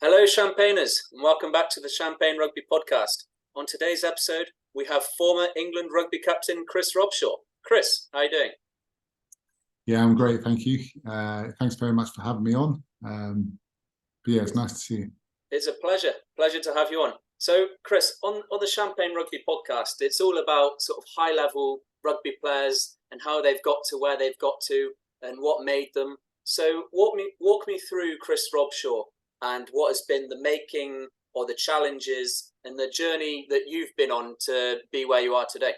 Hello, Champagners, and welcome back to the Champagne Rugby podcast. On today's episode, we have former England rugby captain Chris Robshaw. Chris, how are you doing? Yeah, I'm great, thank you. Thanks very much for having me on. But yeah, it's nice to see you. It's a pleasure to have you on. So, Chris, on the Champagne Rugby podcast, it's all about sort of high-level rugby players and how they've got to where they've got to and what made them. So, walk me through Chris Robshaw and what has been the making or the challenges and the journey that you've been on to be where you are today.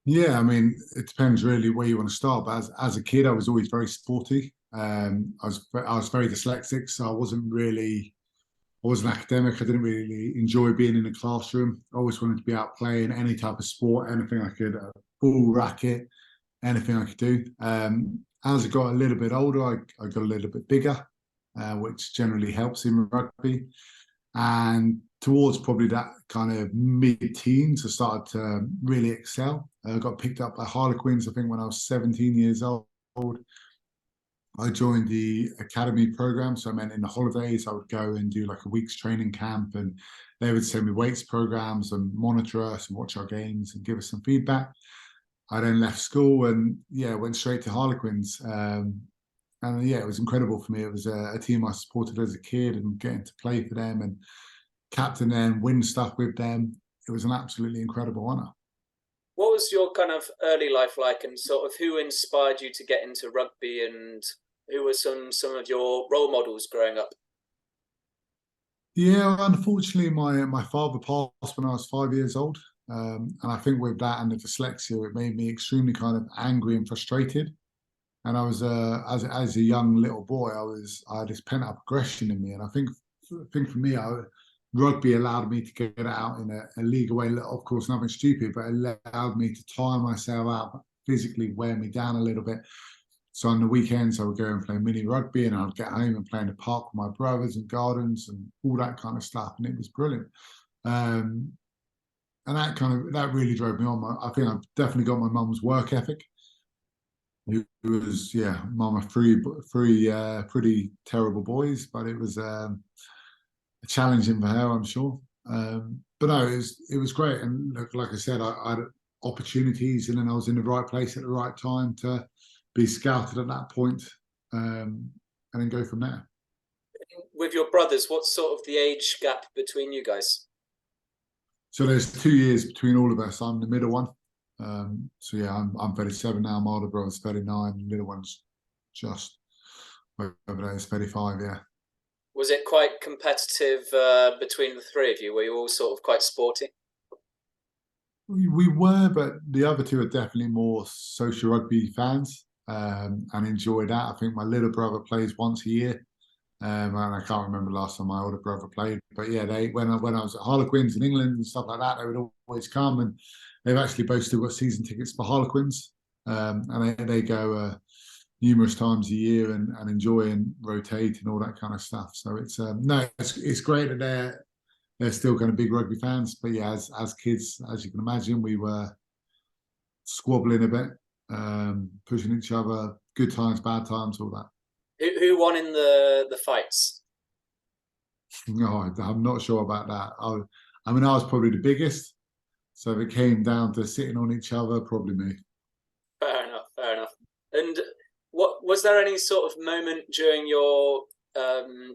Yeah, I mean, it depends really where you want to start. But as a kid, I was always very sporty. I was very dyslexic, so I wasn't academic. I didn't really enjoy being in the classroom. I always wanted to be out playing any type of sport, anything I could, ball, racket, anything I could do. As I got a little bit older, I got a little bit bigger, which generally helps in rugby. And towards probably that kind of mid-teens, I started to really excel. I got picked up by Harlequins, I think, when I was 17 years old. I joined the academy program. So I meant in the holidays, I would go and do like a week's training camp, and they would send me weights programs and monitor us and watch our games and give us some feedback. I then left school and went straight to Harlequins. And yeah, it was incredible for me. It was a team I supported as a kid, and getting to play for them and captain them, win stuff with them. It was an absolutely incredible honour. What was your kind of early life like, and sort of who inspired you to get into rugby, and who were some of your role models growing up? Yeah, unfortunately, my father passed when I was 5 years old. And I think with that and the dyslexia, it made me extremely kind of angry and frustrated. And I was as a young little boy, I had this pent up aggression in me, and I think for me, rugby allowed me to get out in a legal way. Of course, nothing stupid, but it allowed me to tire myself out, physically wear me down a little bit. So on the weekends, I would go and play mini rugby, and I'd get home and play in the park with my brothers and gardens and all that kind of stuff, and it was brilliant. And that really drove me on. I think I've definitely got my mum's work ethic. It was, mum of three pretty terrible boys, but it was challenging for her, I'm sure. But no, it was great. And look, like I said, I had opportunities, and then I was in the right place at the right time to be scouted at that point, and then go from there. With your brothers, what's sort of the age gap between you guys? So there's 2 years between all of us. I'm the middle one. So yeah, I'm 37 now. My older brother's 39. The little one's just over there is 35. Yeah. Was it quite competitive between the three of you? Were you all sort of quite sporty? We were, but the other two are definitely more social rugby fans, and enjoy that. I think my little brother plays once a year, and I can't remember the last time my older brother played. But yeah, when I was at Harlequins in England and stuff like that, they would always come, and they've actually both still got season tickets for Harlequins, and they go numerous times a year and enjoy and rotate and all that kind of stuff. So it's great that they're still kind of big rugby fans. But yeah, as kids, as you can imagine, we were squabbling a bit, pushing each other, good times, bad times, all that. Who won in the fights? No, I'm not sure about that. I mean, I was probably the biggest, so if it came down to sitting on each other, probably me. Fair enough. And what was there any sort of moment during your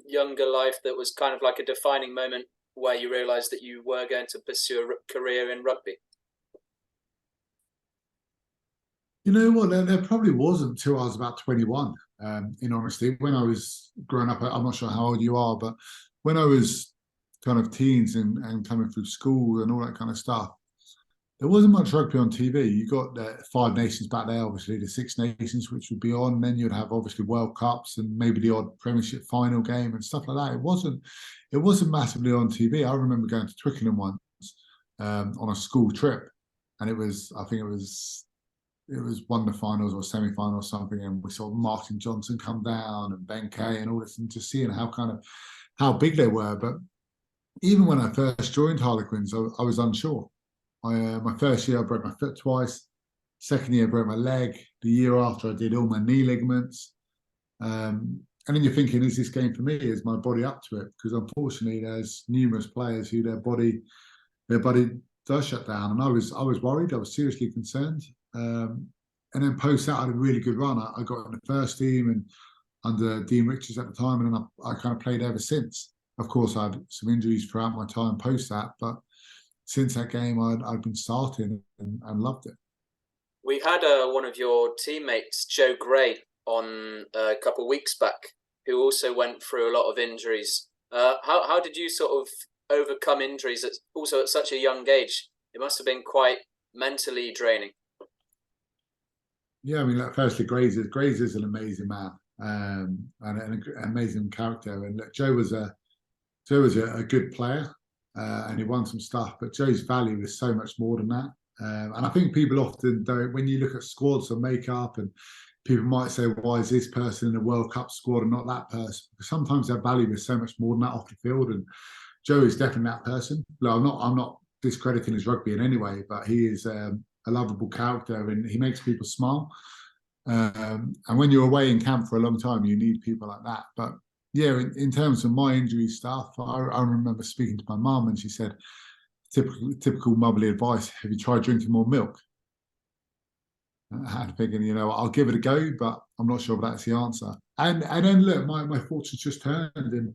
younger life that was kind of like a defining moment where you realised that you were going to pursue a career in rugby? You know what? There probably wasn't until I was about 21. In honesty, when I was growing up, I'm not sure how old you are, but when I was kind of teens and coming through school and all that kind of stuff, there wasn't much rugby on TV. You got the Five Nations back there, obviously the Six Nations, which would be on. And then you'd have obviously World Cups and maybe the odd Premiership final game and stuff like that. It wasn't massively on TV. I remember going to Twickenham once on a school trip, and I think it was one of the finals or semi-finals or something, and we saw Martin Johnson come down and Ben Kay and all this, and just seeing how big they were. But even when I first joined Harlequins, I was unsure. My first year, I broke my foot twice. Second year, I broke my leg. The year after, I did all my knee ligaments. and then you're thinking, is this game for me? Is my body up to it? Because unfortunately, there's numerous players who their body does shut down, and I was worried. I was seriously concerned. And then post that, I had a really good run. I got in the first team and under Dean Richards at the time, and then I kind of played ever since. Of course, I had some injuries throughout my time post that, but since that game, I'd been starting and loved it. We had one of your teammates, Joe Gray, on a couple of weeks back, who also went through a lot of injuries. How did you sort of overcome injuries also at such a young age? It must have been quite mentally draining. Yeah, I mean, like, firstly, Grazer's an amazing man, and an amazing character. And look, Joe was a good player, and he won some stuff. But Joe's value is so much more than that. And I think people often don't, when you look at squads or makeup, and people might say, why is this person in a World Cup squad and not that person? Because sometimes their value is so much more than that off the field. And Joe is definitely that person. Look, I'm not discrediting his rugby in any way, but he is a lovable character, and he makes people smile. And when you're away in camp for a long time, you need people like that. But yeah, in terms of my injury stuff, I remember speaking to my mum, and she said, typical motherly advice, have you tried drinking more milk? I had thinking, I'll give it a go, but I'm not sure if that's the answer. And then look, my fortune's just turned, and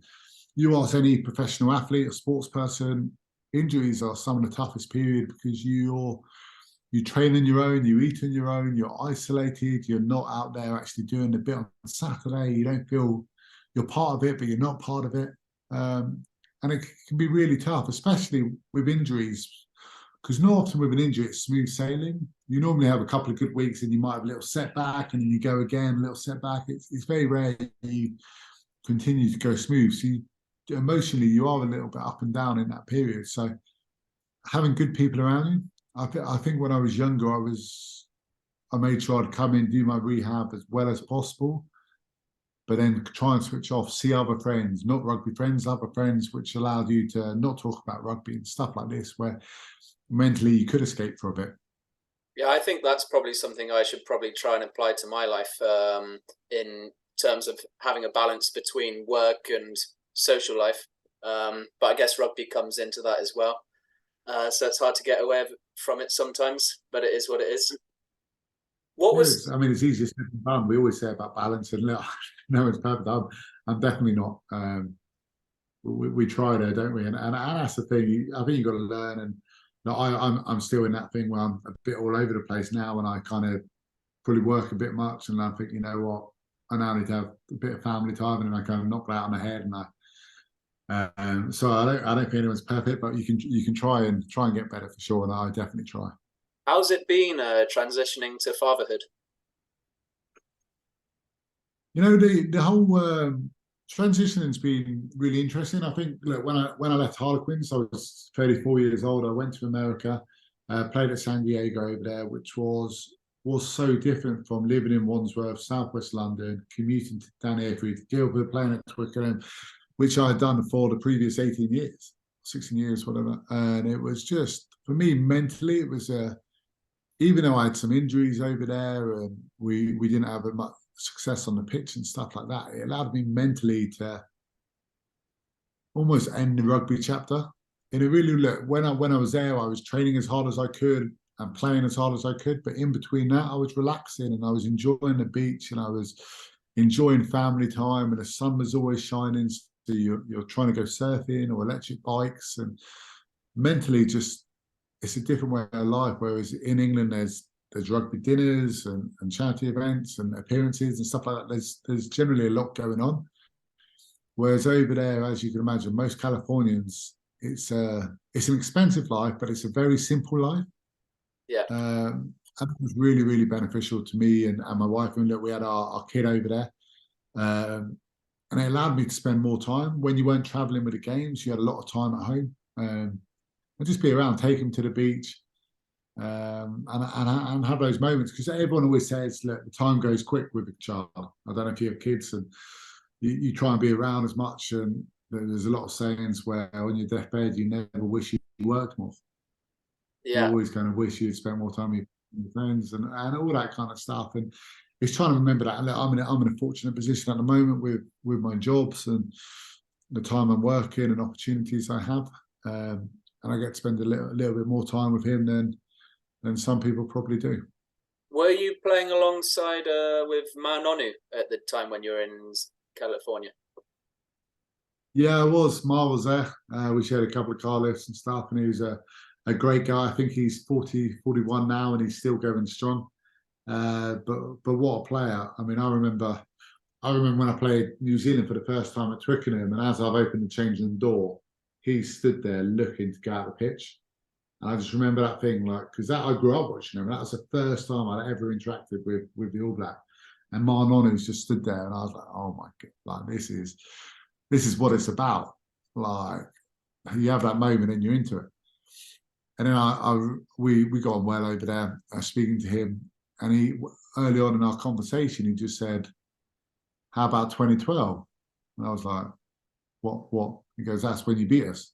you ask any professional athlete or sports person, injuries are some of the toughest period, because you train on your own, you eat on your own, you're isolated, you're not out there actually doing the bit on Saturday, you don't feel you're part of it, but you're not part of it. And it can be really tough, especially with injuries, because not often with an injury, it's smooth sailing. You normally have a couple of good weeks and you might have a little setback, and then you go again, a little setback. It's very rare you continue to go smooth. So emotionally, you are a little bit up and down in that period. So having good people around you, I think when I was younger, I made sure I'd come in, do my rehab as well as possible, but then try and switch off, see other friends, not rugby friends, other friends, which allowed you to not talk about rugby and stuff like this, where mentally you could escape for a bit. Yeah, I think that's probably something I should probably try and apply to my life, in terms of having a balance between work and social life. But I guess rugby comes into that as well. So it's hard to get away from it sometimes, but it is what it is. I mean, it's easier said than done. We always say about balance, and look, no one's perfect. I'm definitely not. We try there, don't we? And that's the thing. I think you've got to learn. And I'm still in that thing where I'm a bit all over the place now, and I kind of probably work a bit much, and I think, you know what, I now need to have a bit of family time, and then I kind of knock that on the head, and so I don't think anyone's perfect, but you can try and get better for sure, and I definitely try. How's it been transitioning to fatherhood? The whole transitioning's been really interesting. I think, look, when I left Harlequins, I was 34 years old. I went to America, played at San Diego over there, which was so different from living in Wandsworth, southwest London, commuting down here through Guildford, playing at Twickenham, which I had done for the previous 18 years, 16 years, whatever. And it was just, for me, mentally, it was even though I had some injuries over there and we didn't have much success on the pitch and stuff like that, it allowed me mentally to almost end the rugby chapter. And it really, look, when I was there, I was training as hard as I could and playing as hard as I could. But in between that, I was relaxing and I was enjoying the beach and I was enjoying family time, and the sun was always shining. So you're trying to go surfing or electric bikes, and mentally just, it's a different way of life. Whereas in England, there's rugby dinners and charity events and appearances and stuff like that. There's generally a lot going on. Whereas over there, as you can imagine, most Californians, it's an expensive life, but it's a very simple life. Yeah. And it was really, really beneficial to me and my wife. And look, we had our kid over there. And it allowed me to spend more time. When you weren't traveling with the games, you had a lot of time at home. And just be around, take him to the beach, and have those moments. Because everyone always says, look, the time goes quick with a child. I don't know if you have kids, and you try and be around as much. And there's a lot of sayings where on your deathbed, you never wish you worked more. Yeah. You always kind of wish you'd spent more time with your friends and all that kind of stuff. And it's trying to remember that. Look, I'm in a fortunate position at the moment with my jobs and the time I'm working and opportunities I have, and I get to spend a little bit more time with him than some people probably do. Were you playing alongside with Nonu at the time when you were in California? Yeah, I was. Ma was there. We shared a couple of car lifts and stuff, and he was a great guy. I think he's 41 now, and he's still going strong. But what a player! I mean, I remember when I played New Zealand for the first time at Twickenham, and as I've opened the changing room door, he stood there looking to get out the pitch. And I just remember that thing, like, because I grew up watching him, and that was the first time I'd ever interacted with the All Black. And Marnonu's just stood there, and I was like, oh my god, like this is what it's about. Like, you have that moment and you're into it. And then we got on well over there, speaking to him, and he, early on in our conversation, he just said, how about 2012? And I was like, what? He goes, that's when you beat us.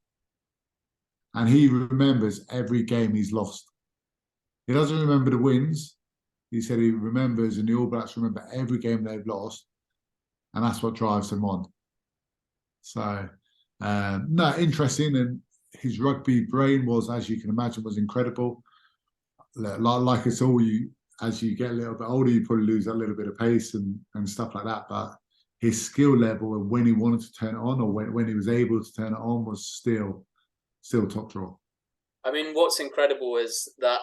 And he remembers every game he's lost. He doesn't remember the wins. He said he remembers, and the All Blacks remember every game they've lost, and that's what drives them on. So, no, interesting. And his rugby brain was, as you can imagine, was incredible. Like it's all, as you get a little bit older, you probably lose a little bit of pace and stuff like that. But his skill level, and when he wanted to turn it on, or when he was able to turn it on, was still top drawer. I mean, what's incredible is that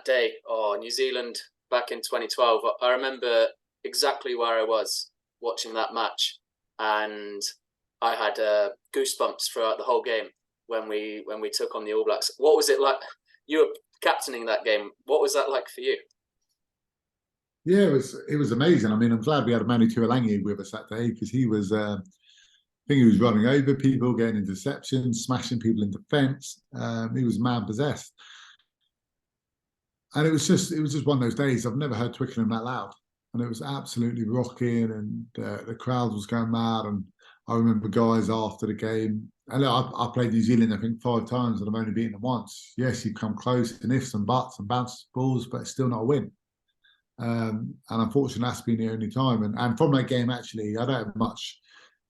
day, New Zealand back in 2012. I remember exactly where I was watching that match, and I had goosebumps throughout the whole game when we took on the All Blacks. What was it like? You were captaining that game. What was that like for you? Yeah, it was amazing. I mean, I'm glad we had Manu Tuilagi with us that day, because he was, I think he was running over people, getting interceptions, smashing people in defence. He was man possessed, and it was just one of those days. I've never heard Twickenham that loud, and it was absolutely rocking, and the crowd was going mad. And I remember guys after the game. And look, I played New Zealand, I think 5 times, and I've only beaten them once. Yes, you come close, and ifs and buts and bounce balls, but it's still not a win. And unfortunately, that's been the only time. And from that game, actually, I don't have much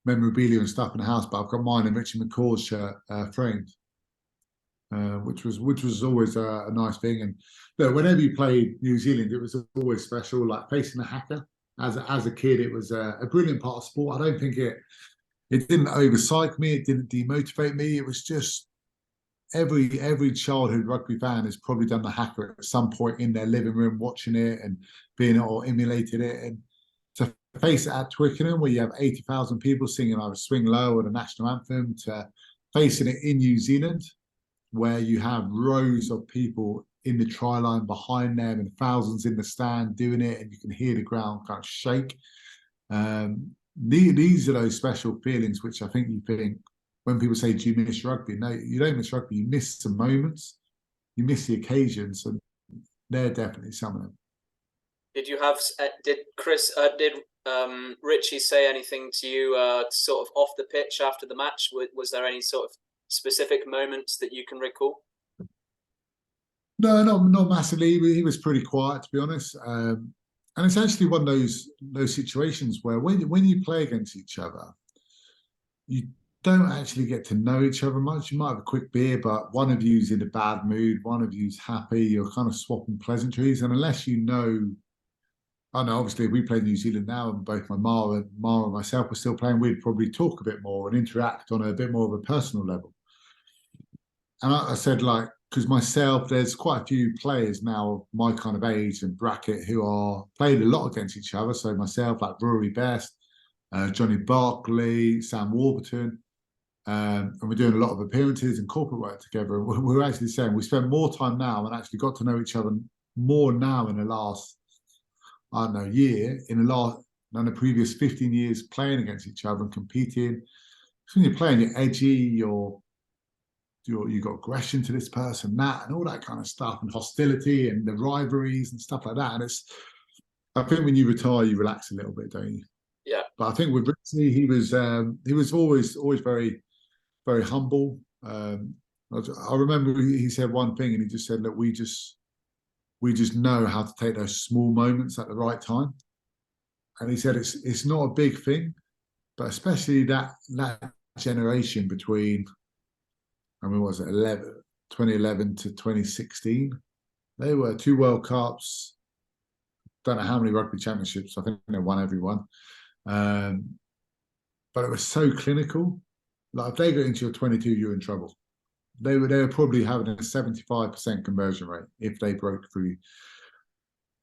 memorabilia and stuff in the house, but I've got mine and Richie McCaw's shirt framed, which was always a nice thing. And look, whenever you played New Zealand, it was always special. Like facing a hacker as a kid, it was a brilliant part of sport. I don't think it didn't overpsych me, it didn't demotivate me. It was just every childhood rugby fan has probably done the hacker at some point in their living room, watching it and being it or emulated it. And to face it at Twickenham, where you have 80,000 people singing either Swing Low or the national anthem, to facing it in New Zealand, where you have rows of people in the try line behind them and thousands in the stand doing it, and you can hear the ground kind of shake. These are those special feelings which I think you think, when people say, do you miss rugby? No, you don't miss rugby. You miss some moments, you miss the occasions, and they're definitely some of them. Did Richie say anything to you sort of off the pitch after the match? Was there any sort of specific moments that you can recall? No, not massively. He was pretty quiet, to be honest. And it's actually one of those situations where when you play against each other, you don't actually get to know each other much. You might have a quick beer, but one of you's in a bad mood, one of you's happy, you're kind of swapping pleasantries. And unless you know, I know obviously if we play New Zealand now and both Ma and myself were still playing, we'd probably talk a bit more and interact on a bit more of a personal level. And I said, like, because myself, there's quite a few players now of my kind of age and bracket who are played a lot against each other. So myself, like Rory Best, Johnny Barkley, Sam Warburton, and we're doing a lot of appearances and corporate work together. We're actually saying we spend more time now and actually got to know each other more now in the last, I don't know, year, than the previous 15 years playing against each other and competing. So when you're playing, you're edgy, you've got aggression to this person, that, and all that kind of stuff, and hostility and the rivalries and stuff like that. And I think when you retire, you relax a little bit, don't you? Yeah. But I think with Richie, he was always very, very humble. I remember he said one thing, and he just said, "Look, we just know how to take those small moments at the right time." and he said it's not a big thing, but especially that generation between, I mean, what was it, 2011 to 2016? They were 2 World Cups, don't know how many rugby championships. I think they won every one. But it was so clinical. Like if they got into your 22, you're in trouble. They were probably having a 75% conversion rate if they broke through.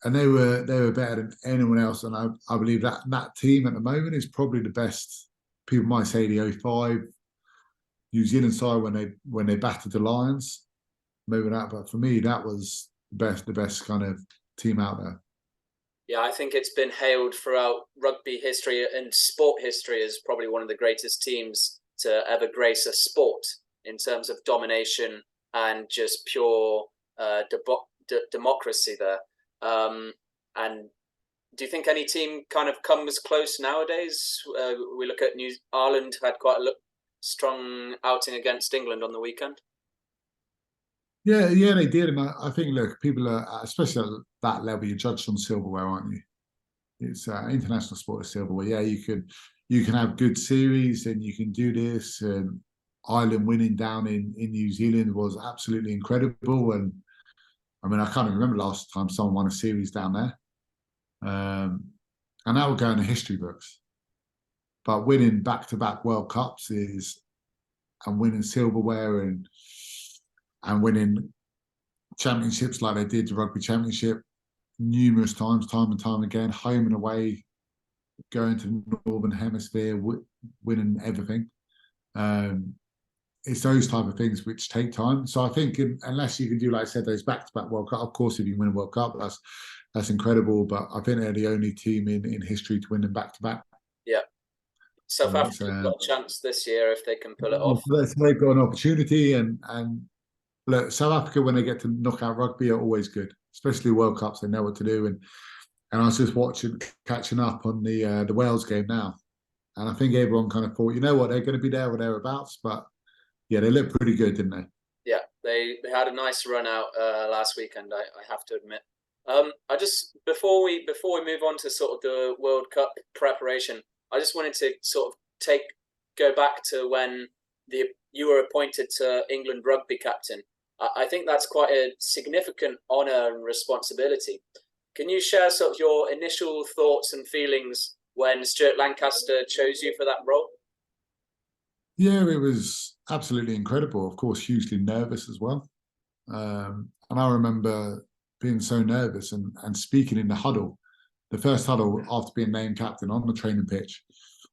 And they were better than anyone else. And I believe that team at the moment is probably the best. People might say the 05 New Zealand side when they battered the Lions, maybe that. But for me, that was the best kind of team out there. Yeah, I think it's been hailed throughout rugby history and sport history as probably one of the greatest teams to ever grace a sport in terms of domination and just pure democracy there. And do you think any team kind of comes close nowadays? We look at Ireland had quite a strong outing against England on the weekend. Yeah, they did, and I think, look, people are, especially at that level, you're judged on silverware, aren't you? It's international sport is silverware. Yeah, you can have good series, and you can do this. And Ireland winning down in New Zealand was absolutely incredible. And I mean, I can't even remember last time someone won a series down there. And that will go in the history books. But winning back-to-back World Cups and winning silverware and winning championships like they did the Rugby Championship numerous times, time and time again, home and away, going to the Northern Hemisphere, winning everything. It's those type of things which take time. So I think unless you can do, like I said, those back-to-back World Cup, of course, if you win a World Cup, that's incredible. But I think they're the only team in history to win them back-to-back. Yeah. South Africa's got a chance this year if they can pull it off. They've got an opportunity, and look, South Africa, when they get to knockout rugby, are always good, especially World Cups. They know what to do. And I was just catching up on the Wales game now, and I think everyone kind of thought, you know what, they're going to be there or thereabouts. But yeah, they looked pretty good, didn't they? Yeah, they had a nice run out last weekend, I have to admit. I just before we move on to sort of the World Cup preparation, I just wanted to sort of go back to when you were appointed to England rugby captain. I think that's quite a significant honour and responsibility. Can you share sort of your initial thoughts and feelings when Stuart Lancaster chose you for that role? Yeah, it was absolutely incredible. Of course, hugely nervous as well. And I remember being so nervous and speaking in the huddle, the first huddle after being named captain on the training pitch.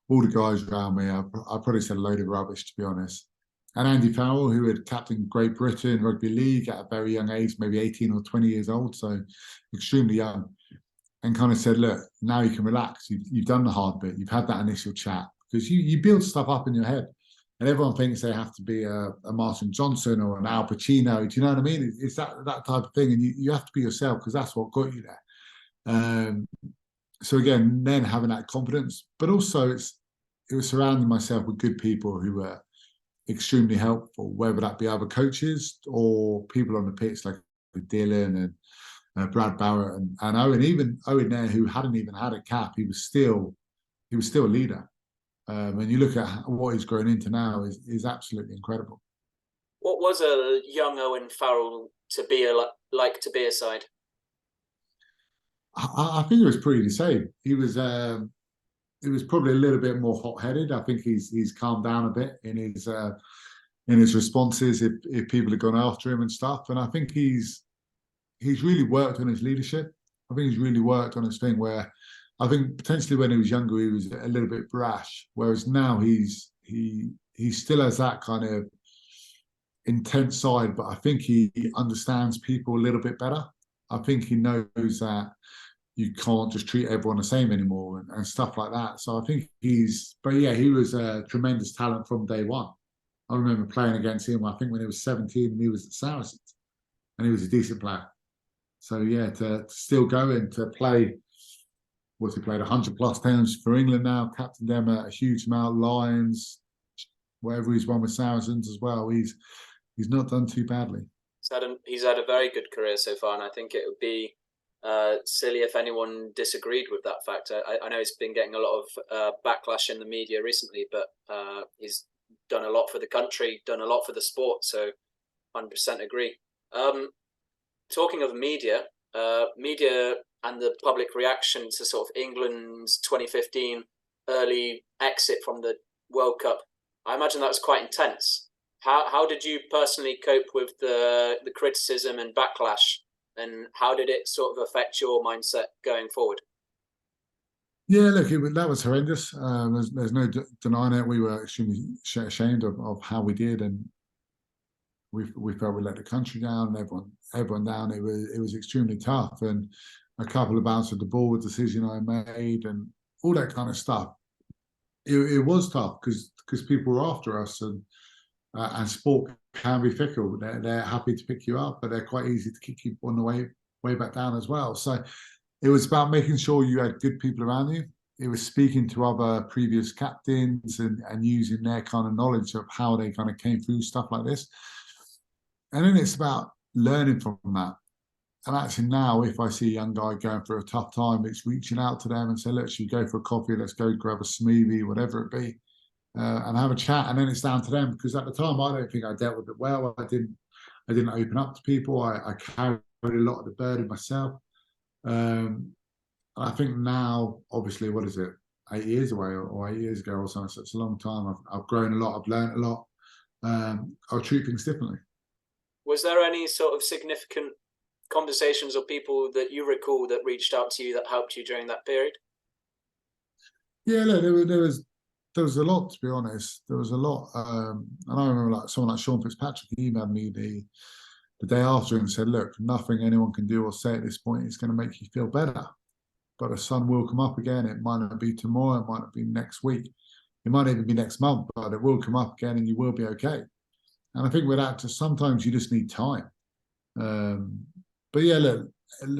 All the guys around me, I probably said a load of rubbish, to be honest. And Andy Farrell, who had captained Great Britain Rugby League at a very young age, maybe 18 or 20 years old, so extremely young, and kind of said, look, now you can relax. You've done the hard bit. You've had that initial chat. Because you build stuff up in your head. And everyone thinks they have to be a Martin Johnson or an Al Pacino. Do you know what I mean? It's that type of thing. And you have to be yourself because that's what got you there. So again, then having that confidence, but also it was surrounding myself with good people who were extremely helpful, whether that be other coaches or people on the pitch like Dylan and Brad Barrett and Owen. Even Owen there, who hadn't even had a cap, he was still a leader. And you look at what he's grown into now is absolutely incredible. What was a young Owen Farrell to be like to be aside? I think it was pretty the same. He was probably a little bit more hot-headed. I think he's calmed down a bit in his responses if people have gone after him and stuff. And I think he's really worked on his leadership. I think he's really worked on his thing where I think potentially when he was younger he was a little bit brash, whereas now he still has that kind of intense side, but I think he understands people a little bit better. I think he knows that you can't just treat everyone the same anymore and stuff like that. So I think he was a tremendous talent from day one. I remember playing against him, I think when he was 17 and he was at Saracens, and he was a decent player. So yeah, to still go in to play, he played 100 plus times for England now, captained them a huge amount, Lions, wherever he's won with Saracens as well. He's not done too badly. He's had a very good career so far, and I think it would be silly if anyone disagreed with that fact. I know he's been getting a lot of backlash in the media recently, but he's done a lot for the country, done a lot for the sport. So 100% agree. Talking of media, media and the public reaction to sort of England's 2015 early exit from the World Cup, I imagine that was quite intense. How did you personally cope with the criticism and backlash, and how did it sort of affect your mindset going forward? Yeah, look, that was horrendous. There's no denying it. We were extremely ashamed of how we did, and we felt we let the country down and everyone down. It was extremely tough, and a couple of bounces of the ball decision I made and all that kind of stuff. It was tough because people were after us, and sport can be fickle. They're happy to pick you up, but they're quite easy to kick you on the way back down as well. So it was about making sure you had good people around you. It was speaking to other previous captains and using their kind of knowledge of how they kind of came through stuff like this. And then it's about learning from that. And actually now, if I see a young guy going through a tough time, it's reaching out to them and say, let's go for a coffee, let's go grab a smoothie, whatever it be, and have a chat. And then it's down to them, because at the time, I don't think I dealt with it well. I didn't open up to people. I carried a lot of the burden myself. I think now, obviously, what is it, 8 years away or 8 years ago or something, so it's a long time. I've grown a lot, I've learned a lot. I'll treat things differently. Was there any sort of significant conversations or people that you recall that reached out to you that helped you during that period? Yeah, look, there was a lot, to be honest. There was a lot, and I remember like someone like Sean Fitzpatrick emailed me the day after and said, "Look, nothing anyone can do or say at this point is going to make you feel better, but the sun will come up again. It might not be tomorrow, it might not be next week, it might even be next month, but it will come up again, and you will be okay." And I think with that, just sometimes you just need time. But yeah, look,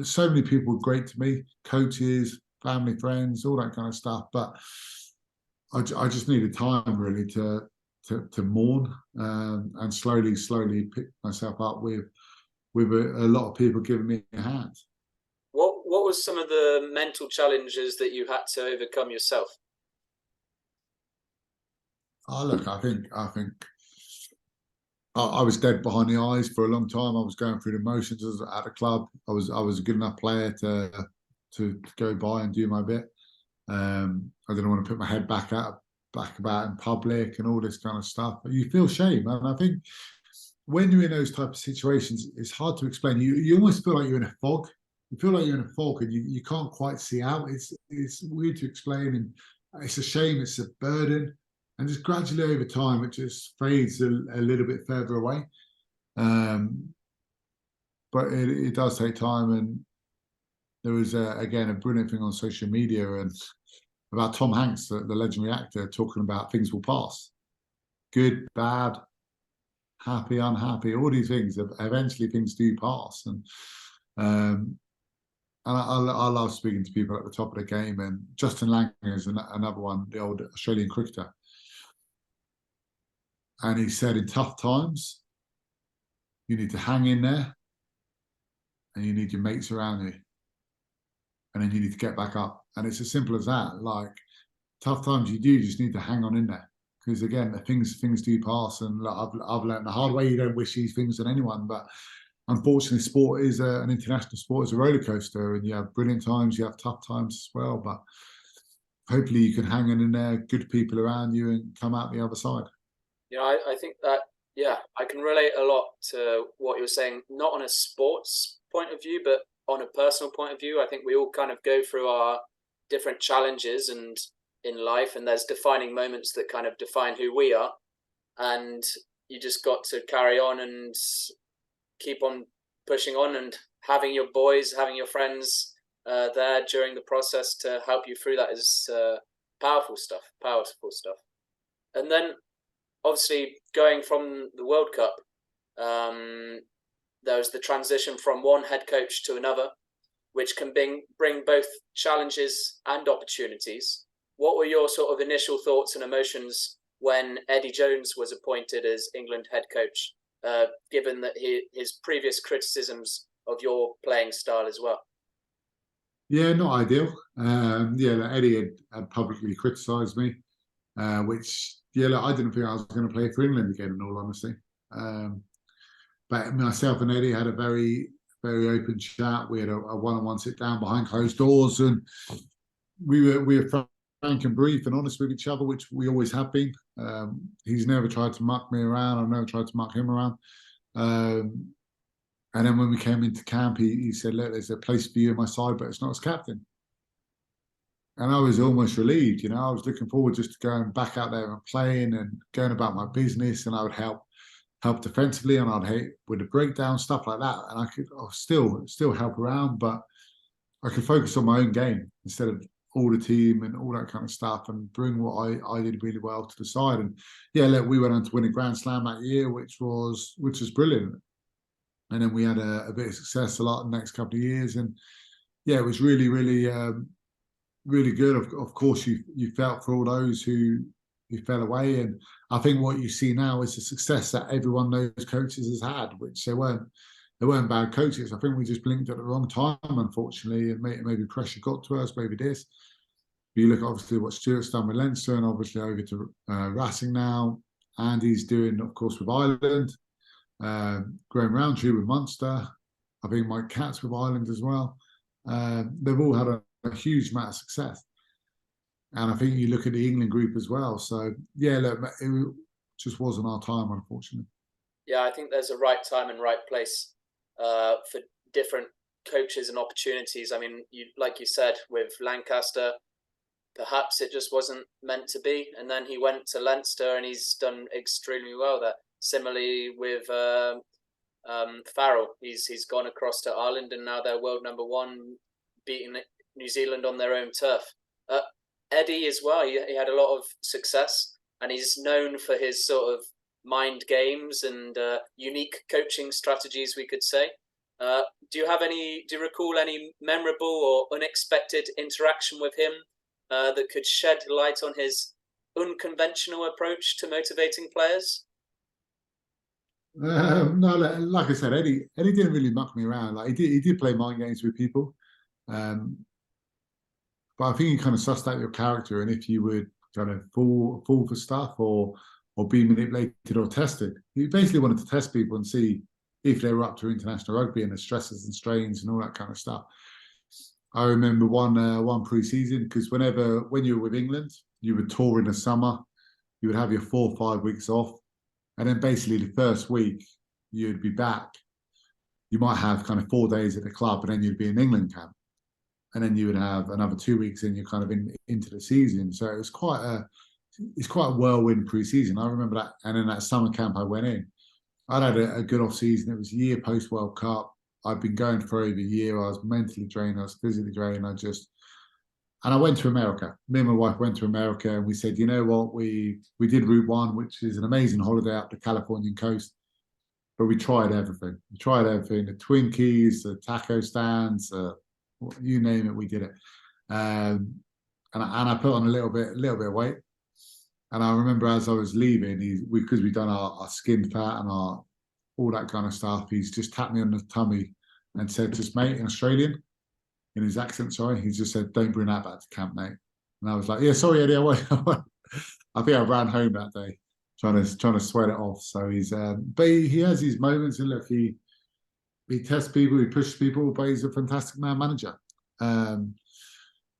so many people were great to me, coaches, family, friends, all that kind of stuff. But I just needed time really to mourn, and slowly pick myself up with a lot of people giving me a hand. What was some of the mental challenges that you had to overcome yourself? Oh, look, I think I was dead behind the eyes for a long time. I was going through the motions at a club. I was a good enough player to go by and do my bit. I didn't want to put my head back about in public and all this kind of stuff. But you feel shame, and I think when you're in those type of situations, it's hard to explain. You almost feel like you're in a fog. You feel like you're in a fog, and you can't quite see out. It's weird to explain, and it's a shame. It's a burden. And just gradually over time, it just fades a little bit further away. But it does take time. And there was, again, a brilliant thing on social media and about Tom Hanks, the legendary actor, talking about things will pass. Good, bad, happy, unhappy, all these things. Eventually things do pass. And I love speaking to people at the top of the game. And Justin Langer is another one, the old Australian cricketer. And he said, in tough times, you need to hang in there, and you need your mates around you, and then you need to get back up. And it's as simple as that. Like, tough times, you just need to hang on in there, because again, the things do pass. And like, I've learned the hard way. You don't wish these things on anyone, but unfortunately, sport is an international sport. It's a roller coaster, and you have brilliant times, you have tough times as well. But hopefully, you can hang in there, good people around you, and come out the other side. You know, I think that, yeah, I can relate a lot to what you're saying, not on a sports point of view, but on a personal point of view. I think we all kind of go through our different challenges and in life, and there's defining moments that kind of define who we are. And you just got to carry on and keep on pushing on, and having your boys, having your friends there during the process to help you through that is powerful stuff. And then, obviously, going from the World Cup, there was the transition from one head coach to another, which can bring both challenges and opportunities. What were your sort of initial thoughts and emotions when Eddie Jones was appointed as England head coach, given that his previous criticisms of your playing style as well? Yeah, not ideal. Yeah, like Eddie had publicly criticised me, which yeah, look, I didn't think I was going to play for England again. In all honesty, um, but myself and Eddie had a very open chat. We had a one-on-one sit down behind closed doors, and we were frank and brief and honest with each other, which we always have been. He's never tried to muck me around. I've never tried to muck him around. Um, and then when we came into camp, he said, "Look, there's a place for you in my side, but it's not as captain." And I was almost relieved, you know. I was looking forward just to going back out there and playing and going about my business, and I would help defensively, and I'd help with the breakdown stuff like that, and I'll still help around, but I could focus on my own game instead of all the team and all that kind of stuff, and bring what I did really well to the side. And yeah, look, we went on to win a Grand Slam that year, which was brilliant. And then we had a bit of success a lot in the next couple of years, and yeah, it was really good. Of course, you felt for all those who fell away, and I think what you see now is the success that everyone those coaches has had, which they weren't bad coaches. I think we just blinked at the wrong time, unfortunately, and maybe pressure got to us, maybe this. But you look at obviously what Stuart's done with Leinster, and obviously over to Racing now. Andy's doing, of course, with Ireland. Graham Roundtree with Munster. I think Mike Katz with Ireland as well. They've all had a huge amount of success. And I think you look at the England group as well. So, yeah, look, it just wasn't our time, unfortunately. Yeah, I think there's a right time and right place for different coaches and opportunities. I mean, like you said, with Lancaster, perhaps it just wasn't meant to be. And then he went to Leinster and he's done extremely well there. Similarly with Farrell, he's gone across to Ireland and now they're world number one, beating New Zealand on their own turf. Eddie as well, he had a lot of success and he's known for his sort of mind games and unique coaching strategies, we could say. Do you recall any memorable or unexpected interaction with him that could shed light on his unconventional approach to motivating players? No, like I said, Eddie didn't really muck me around. Like he did play mind games with people, but I think he kind of sussed out your character, and if you would kind of fall for stuff or be manipulated or tested. He basically wanted to test people and see if they were up to international rugby and the stresses and strains and all that kind of stuff. I remember one pre-season, because when you were with England, you would tour in the summer, you would have your 4 or 5 weeks off, and then basically the first week you'd be back. You might have kind of 4 days at the club, and then you'd be in England camp, and then you would have another 2 weeks, and you're kind of into the season. So it's quite a whirlwind pre-season. I remember that, and in that summer camp I went in, I'd had a good off season. It was a year post World Cup. I'd been going for over a year. I was mentally drained. I was physically drained. And I went to America. Me and my wife went to America, and we said, you know what, we did Route 1, which is an amazing holiday up the Californian coast, but we tried everything. We tried everything: the Twinkies, the taco stands, you name it, we did it. And I put on a little bit of weight. And I remember as I was leaving, because we'd done our skin fat and all that kind of stuff, he's just tapped me on the tummy and said, just mate, in Australian, in his accent, sorry, he just said, don't bring that back to camp, mate. And I was like, yeah, sorry, Eddie, I won't. I think I ran home that day, trying to sweat it off. So but he has his moments, and look, he tests people, he pushes people, but he's a fantastic man manager. And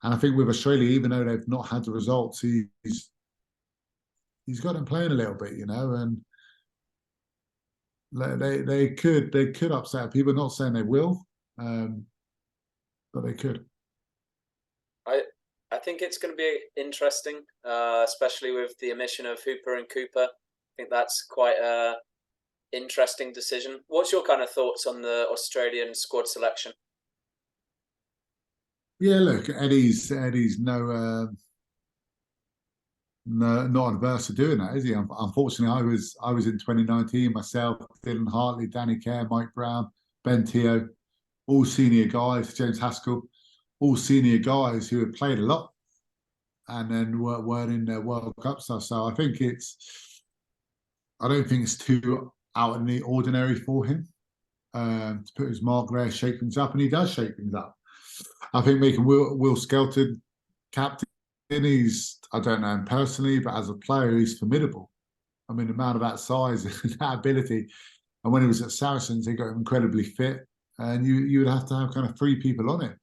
I think with Australia, even though they've not had the results, he's got them playing a little bit, you know, and they could upset people. Not saying they will, but they could. I think it's going to be interesting, especially with the omission of Hooper and Cooper. I think that's quite a interesting decision. What's your kind of thoughts on the Australian squad selection? Yeah, look, Eddie's not adverse to doing that, is he? Unfortunately, I was in 2019 myself. Dylan Hartley, Danny Kerr, Mike Brown, Ben Teo, all senior guys. James Haskell, all senior guys who had played a lot and then weren't in their World Cup stuff. So I don't think it's too out in the ordinary for him to put his mark there, shake things up, and he does shake things up. I think making Will Skelton captain, I don't know him personally, but as a player, he's formidable. I mean, the man of that size and that ability. And when he was at Saracens, he got incredibly fit. And you would have to have kind of 3 people on it.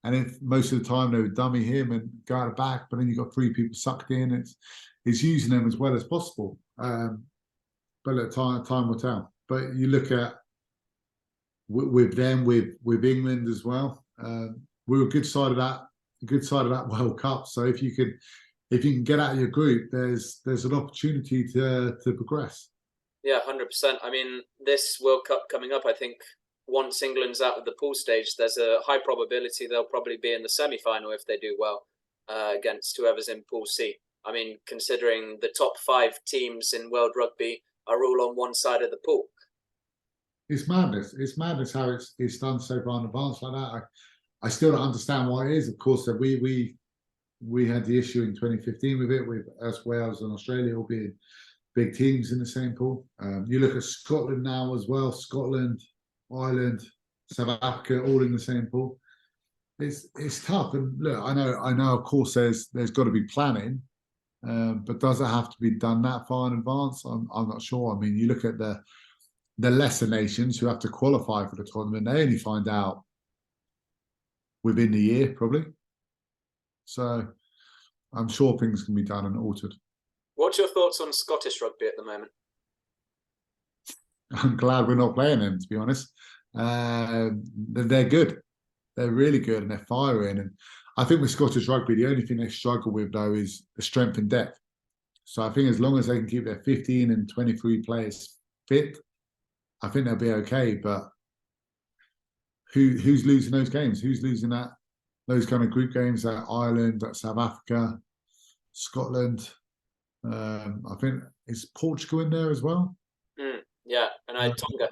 And if most of the time they would dummy him and go out the back, but then you've got 3 people sucked in, it's using them as well as possible. But look, time will tell. But you look at with them, with England as well. We were a good side of that World Cup. So if you can get out of your group, there's an opportunity to progress. Yeah, 100%. I mean, this World Cup coming up, I think once England's out of the pool stage, there's a high probability they'll probably be in the semi-final if they do well against whoever's in Pool C. I mean, considering the top 5 teams in World Rugby are all on one side of the pool. It's madness. It's madness how it's done so far in advance like that. I still don't understand why it is. Of course, that we had the issue in 2015 with it, with us, Wales and Australia all being big teams in the same pool. You look at Scotland now as well. Scotland, Ireland, South Africa, all in the same pool. It's tough. And look, I know. Of course, there's got to be planning, but does it have to be done that far in advance? I'm not sure. I mean, you look at the lesser nations who have to qualify for the tournament. They only find out within the year, probably. So I'm sure things can be done and altered. What's your thoughts on Scottish rugby at the moment? I'm glad we're not playing them, to be honest. They're good. They're really good and they're firing. And I think with Scottish rugby, the only thing they struggle with, though, is the strength and depth. So I think as long as they can keep their 15 and 23 players fit, I think they'll be okay. But who's losing those games? Who's losing those kind of group games? That Ireland, that South Africa, Scotland. I think is Portugal in there as well. Yeah, and Tonga.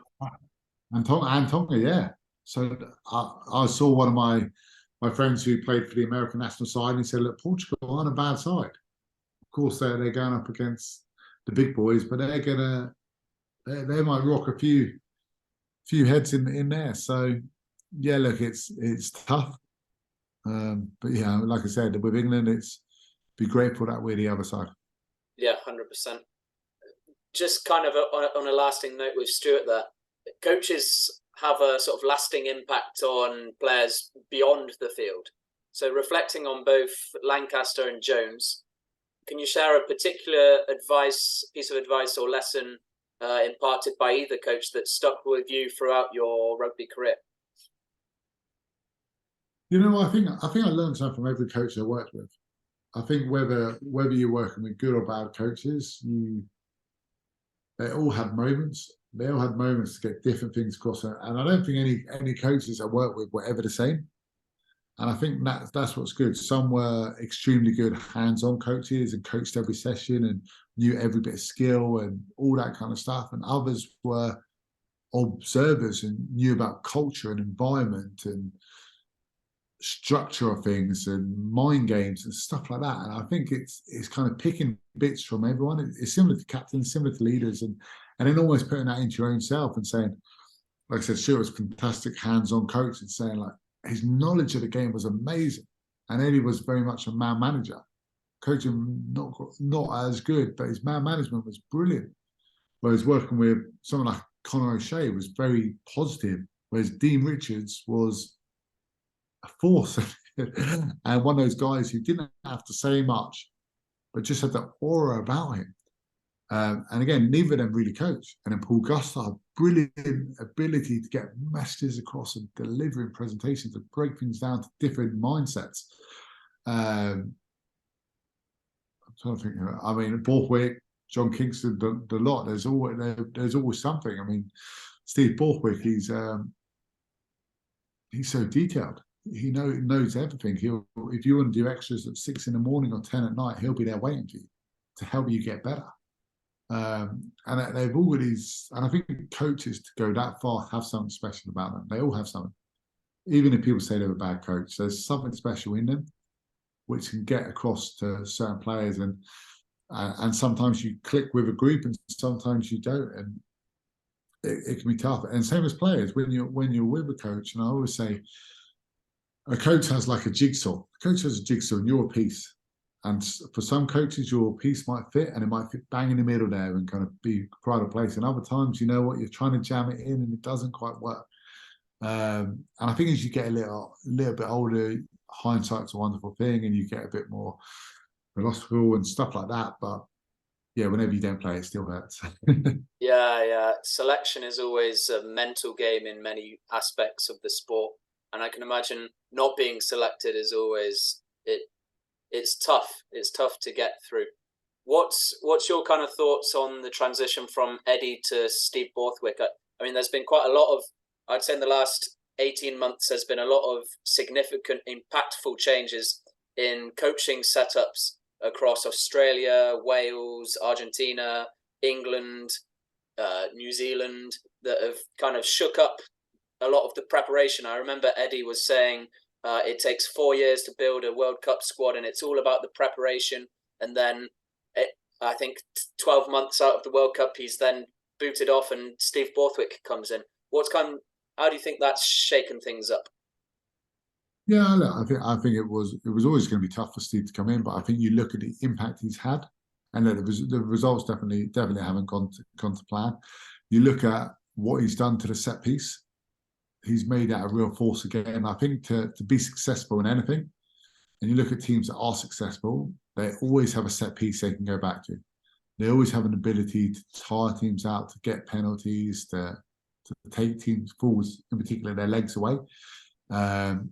And Tonga, yeah. So I saw one of my friends who played for the American national side, and he said, "Look, Portugal aren't a bad side. Of course, they're going up against the big boys, but they might rock a few heads in there." So yeah, look, it's tough, but yeah, like I said, with England, it's be grateful that we're the other side. Yeah, 100%. Just kind of on a lasting note with Stuart there, coaches have a sort of lasting impact on players beyond the field. So reflecting on both Lancaster and Jones, can you share a particular piece of advice or lesson imparted by either coach that stuck with you throughout your rugby career? You know, I think I learned something from every coach I worked with. I think whether you're working with good or bad coaches, they all have moments. They all had moments to get different things across. And I don't think any coaches I worked with were ever the same. And I think that's what's good. Some were extremely good hands-on coaches and coached every session and knew every bit of skill and all that kind of stuff. And others were observers and knew about culture and environment and structure of things and mind games and stuff like that. And I think it's kind of picking bits from everyone. It's similar to captains, similar to leaders, and then almost putting that into your own self and saying, like I said, Stuart was a fantastic hands-on coach and saying like his knowledge of the game was amazing. And Eddie was very much a man manager. Coaching not as good, but his man management was brilliant. Whereas working with someone like Conor O'Shea was very positive, whereas Dean Richards was a force and one of those guys who didn't have to say much, but just had that aura about him. And again, neither of them really coach. And then Paul Gustard, brilliant ability to get messages across and delivering presentations and break things down to different mindsets. I'm trying to think. I mean, Borthwick, John Kingston, the lot. There's always something. I mean, Steve Borthwick, he's so detailed. He knows everything. If you want to do extras at 6 a.m. or 10 at night, he'll be there waiting for you to help you get better. And they've always, and I think coaches to go that far have something special about them. They all have something. Even if people say they're a bad coach, there's something special in them which can get across to certain players. And sometimes you click with a group and sometimes you don't. And it can be tough. And same as players, when you're with a coach, and I always say, a coach has like a jigsaw. A coach has a jigsaw, and you're a piece. And for some coaches, your piece might fit, and it might fit bang in the middle there and kind of be pride of place. And other times, you know what, you're trying to jam it in, and it doesn't quite work. And I think as you get a little bit older, hindsight's a wonderful thing, and you get a bit more philosophical and stuff like that. But yeah, whenever you don't play, it still hurts. Yeah. Selection is always a mental game in many aspects of the sport, and I can imagine not being selected is always it's tough. It's tough to get through. What's your kind of thoughts on the transition from Eddie to Steve Borthwick? I mean, there's been quite a lot of, I'd say in the last 18 months, there's been a lot of significant, impactful changes in coaching setups across Australia, Wales, Argentina, England, New Zealand, that have kind of shook up a lot of the preparation. I remember Eddie was saying it takes 4 years to build a World Cup squad, and it's all about the preparation. And then I think 12 months out of the World Cup, he's then booted off, and Steve Borthwick comes in. How do you think that's shaken things up? Yeah, look, I think it was always going to be tough for Steve to come in, but I think you look at the impact he's had, and look, the results definitely haven't gone to plan. You look at what he's done to the set piece; he's made that a real force again. I think to be successful in anything, and you look at teams that are successful, they always have a set piece they can go back to. They always have an ability to tire teams out, to get penalties, to take teams forwards, in particular their legs away.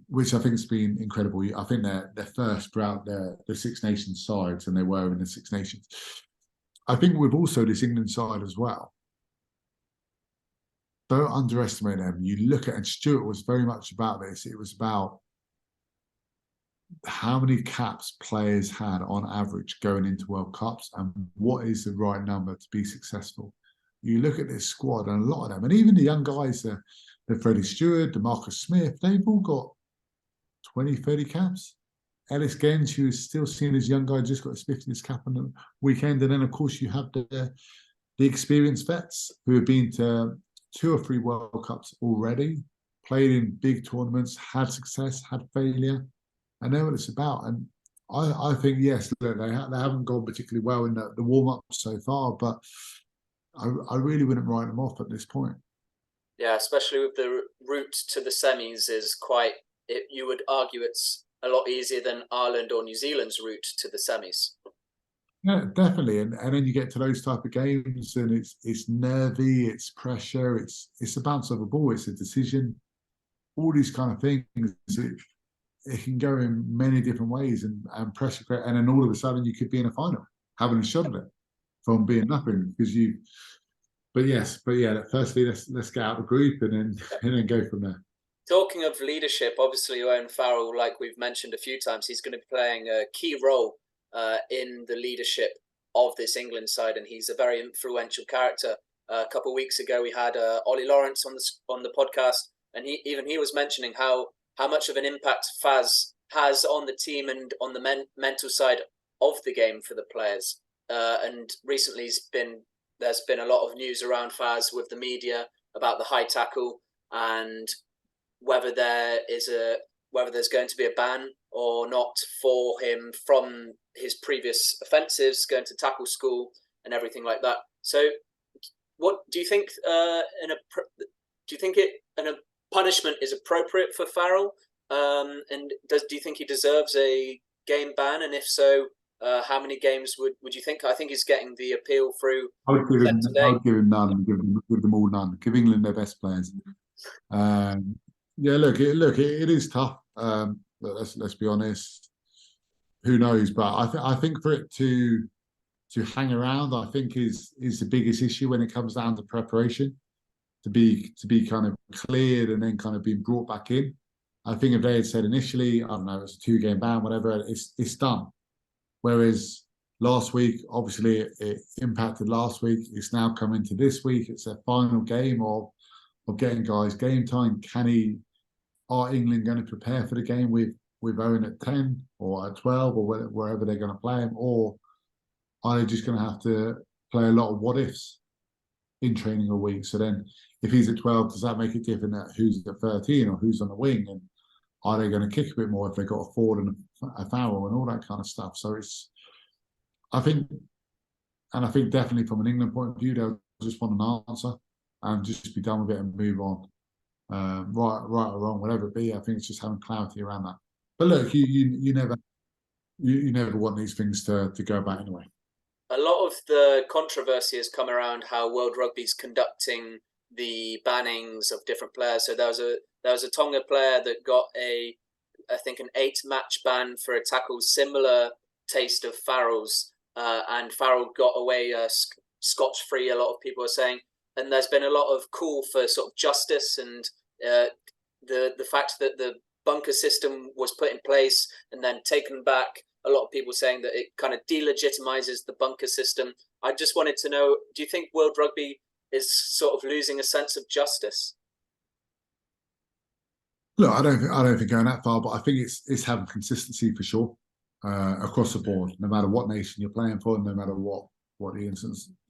Which I think has been incredible. I think they're first throughout the Six Nations sides, and they were in the Six Nations. I think with also this England side as well, don't underestimate them. You look at, and Stuart was very much about this. It was about how many caps players had on average going into World Cups, and what is the right number to be successful. You look at this squad, and a lot of them, and even the young guys, the Freddie Stewart, the Marcus Smith, they've all got 20, 30 caps. Ellis Genge, who's still seen as a young guy, just got his 50th cap on the weekend. And then, of course, you have the experienced vets who have been to 2 or 3 World Cups already, played in big tournaments, had success, had failure, and know what it's about. And I think, yes, look, they haven't gone particularly well in the warm-up so far, but I really wouldn't write them off at this point. Yeah, especially with the route to the semis is you would argue it's a lot easier than Ireland or New Zealand's route to the semis. Yeah, definitely. And then you get to those type of games, and it's nervy, it's pressure, it's a bounce of a ball, it's a decision. All these kind of things, it can go in many different ways, and pressure, and then all of a sudden you could be in a final, having a shot at it from being nothing because you. But yeah. Firstly, let's get out of the group and then go from there. Talking of leadership, obviously Owen Farrell, like we've mentioned a few times, he's going to be playing a key role in the leadership of this England side, and he's a very influential character. A couple of weeks ago, we had Ollie Lawrence on the podcast, and he was mentioning how much of an impact Faz has on the team and on the mental side of the game for the players. And recently, there's been a lot of news around Faz with the media about the high tackle and whether there's going to be a ban or not for him from his previous offences, going to tackle school and everything like that. So, what do you think? Do you think a punishment is appropriate for Farrell? And do you think he deserves a game ban? And if so, how many games would you think? I think he's getting the appeal through. I would give him none. Give them all none. Give England their best players. Yeah, look, it is tough. But let's be honest. Who knows? But I think for it to hang around, I think is the biggest issue when it comes down to preparation. To be kind of cleared and then kind of being brought back in. I think if they had said initially, I don't know, it's a 2-game ban, whatever, it's done. Whereas last week, obviously, it impacted last week. It's now come into this week. It's their final game of getting guys game time. Are England going to prepare for the game with Owen at 10 or at 12 or wherever they're going to play him? Or are they just going to have to play a lot of what ifs in training a week? So then if he's at 12, does that make it different at who's at 13 or who's on the wing? And are they going to kick a bit more if they got a forward and a foul and all that kind of stuff? So I think definitely from an England point of view, they'll just want an answer and just be done with it and move on. Right or wrong, whatever it be. I think it's just having clarity around that. But look, you never want these things to go back anyway. A lot of the controversy has come around how World Rugby's conducting the bannings of different players. So there was a Tonga player that got I think an 8-match ban for a tackle similar taste of Farrell's, and Farrell got away scotch-free, a lot of people are saying. And there's been a lot of call for sort of justice and the fact that the bunker system was put in place and then taken back. A lot of people saying that it kind of delegitimizes the bunker system. I just wanted to know, do you think World Rugby is sort of losing a sense of justice? Look, I don't think going that far, but I think it's having consistency for sure across the board, no matter what nation you're playing for, no matter what the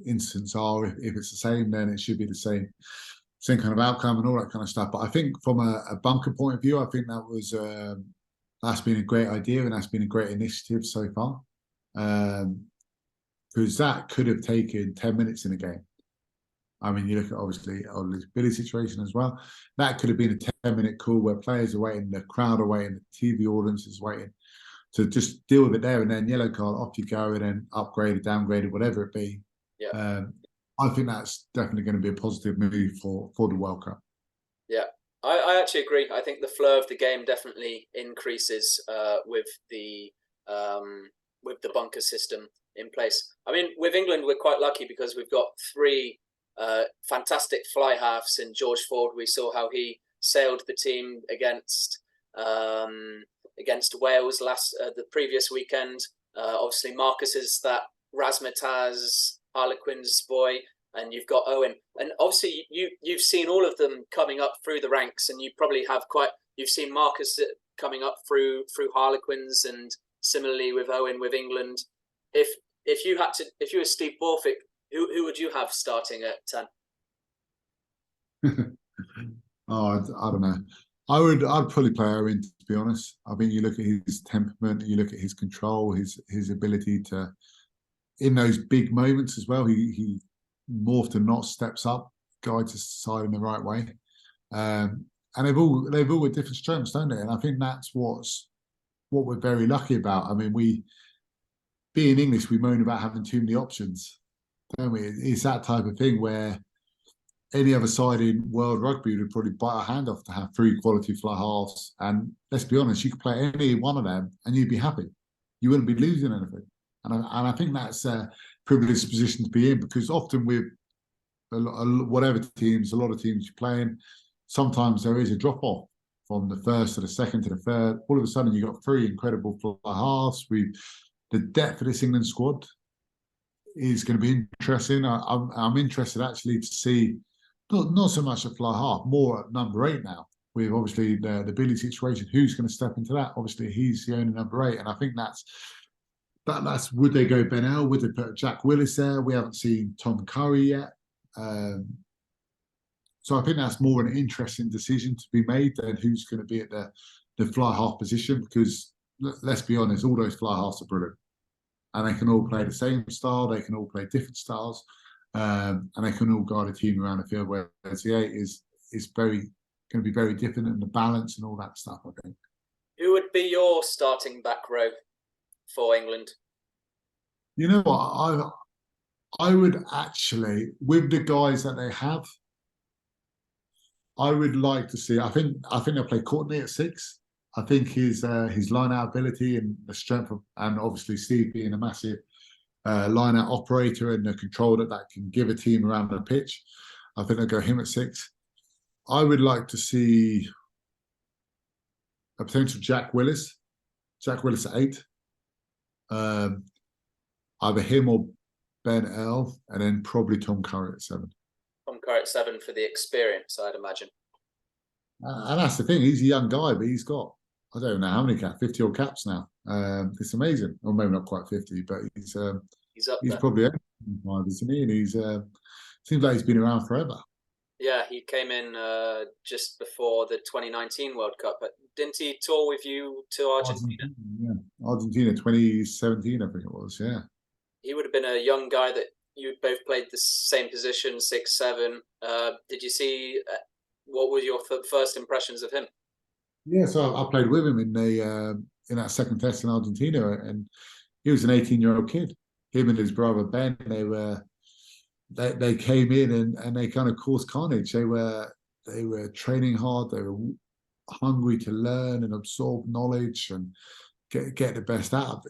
incidents are. If it's the same, then it should be the same kind of outcome and all that kind of stuff. But I think from a bunker point of view, I think that's been a great idea and that's been a great initiative so far, because that could have taken 10 minutes in a game. I mean, you look at obviously Billy's situation as well. That could have been a 10-minute call where players are waiting, the crowd are waiting, the TV audience is waiting, to just deal with it there, and then yellow card, off you go, and then upgraded, downgraded, whatever it be. Yeah. I think that's definitely going to be a positive move for the World Cup. Yeah, I actually agree. I think the flow of the game definitely increases with the bunker system in place. I mean, with England, we're quite lucky because we've got 3 fantastic fly halves in George Ford. We saw how he sailed the team against Wales the previous weekend. Obviously, Marcus is that razzmatazz Harlequins boy, and you've got Owen, and obviously you've seen all of them coming up through the ranks, and you probably have you've seen Marcus coming up through Harlequins, and similarly with Owen with England. If you were Steve Borthwick, who would you have starting at 10? I don't know. I'd probably play Owen, to be honest. I think you look at his temperament, you look at his control, his ability to, in those big moments as well, he more often not steps up, guides his side in the right way. And they've all got different strengths, don't they? And I think that's what we're very lucky about. I mean, being English, we moan about having too many options, don't we? It's that type of thing where any other side in World Rugby would probably bite our hand off to have 3 quality fly halves. And let's be honest, you could play any one of them and you'd be happy. You wouldn't be losing anything. And I think that's a privileged position to be in, because often with a lot of teams you're playing, sometimes there is a drop off from the first to the second to the third. All of a sudden, you've got 3 incredible fly halves. The depth of this England squad is going to be interesting. I'm interested actually to see not so much at fly half, more at number 8 now. With obviously the Billy situation, who's going to step into that? Obviously, he's the only number 8, and I think that's would they go Ben L? Would they put Jack Willis there? We haven't seen Tom Curry yet. So I think that's more an interesting decision to be made than who's going to be at the fly half position, because let's be honest, all those fly halves are brilliant. And they can all play the same style, they can all play different styles, and they can all guide a team around the field, whereas the 8 is going to be very different in the balance and all that stuff, I think. Who would be your starting back row for England? You know what? I would actually, with the guys that they have, I would like to see. I think they'll play Courtney at 6. I think his line-out ability and the strength of, and obviously Steve being a massive line-out operator and the control that can give a team around the pitch, I think they'll go him at 6. I would like to see a potential Jack Willis at 8. Either him or Ben L, and then probably Tom Curry at 7. Tom Curry at 7 for the experience, I'd imagine. And that's the thing, he's a young guy, but he's got, I don't know how many caps, 50 odd caps now. It's amazing. Or maybe not quite 50, but he's up he's there. probably 85, isn't he? And he's seems like he's been around forever. Yeah, he came in just before the 2019 World Cup. But didn't he tour with you to Argentina? Argentina, yeah. Argentina 2017, I think it was, yeah. He would have been a young guy that you both played the same position, 6'7". Did you see what were your first impressions of him? Yeah, so I played with him in that second test in Argentina, and he was an 18-year-old kid. Him and his brother Ben, they came in and they kind of caused carnage. They were training hard. They were hungry to learn and absorb knowledge and get the best out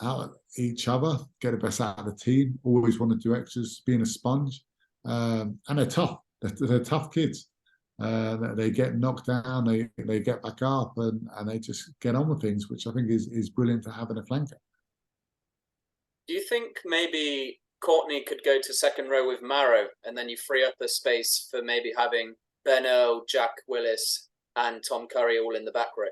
of each other, get the best out of the team. Always want to do extras, being a sponge, and they're tough. They're tough kids. They get knocked down, they get back up, and they just get on with things, which I think is brilliant to have in a flanker. Do you think maybe Courtney could go to second row with Marrow, and then you free up the space for maybe having Ben Earl, Jack Willis, and Tom Curry all in the back row?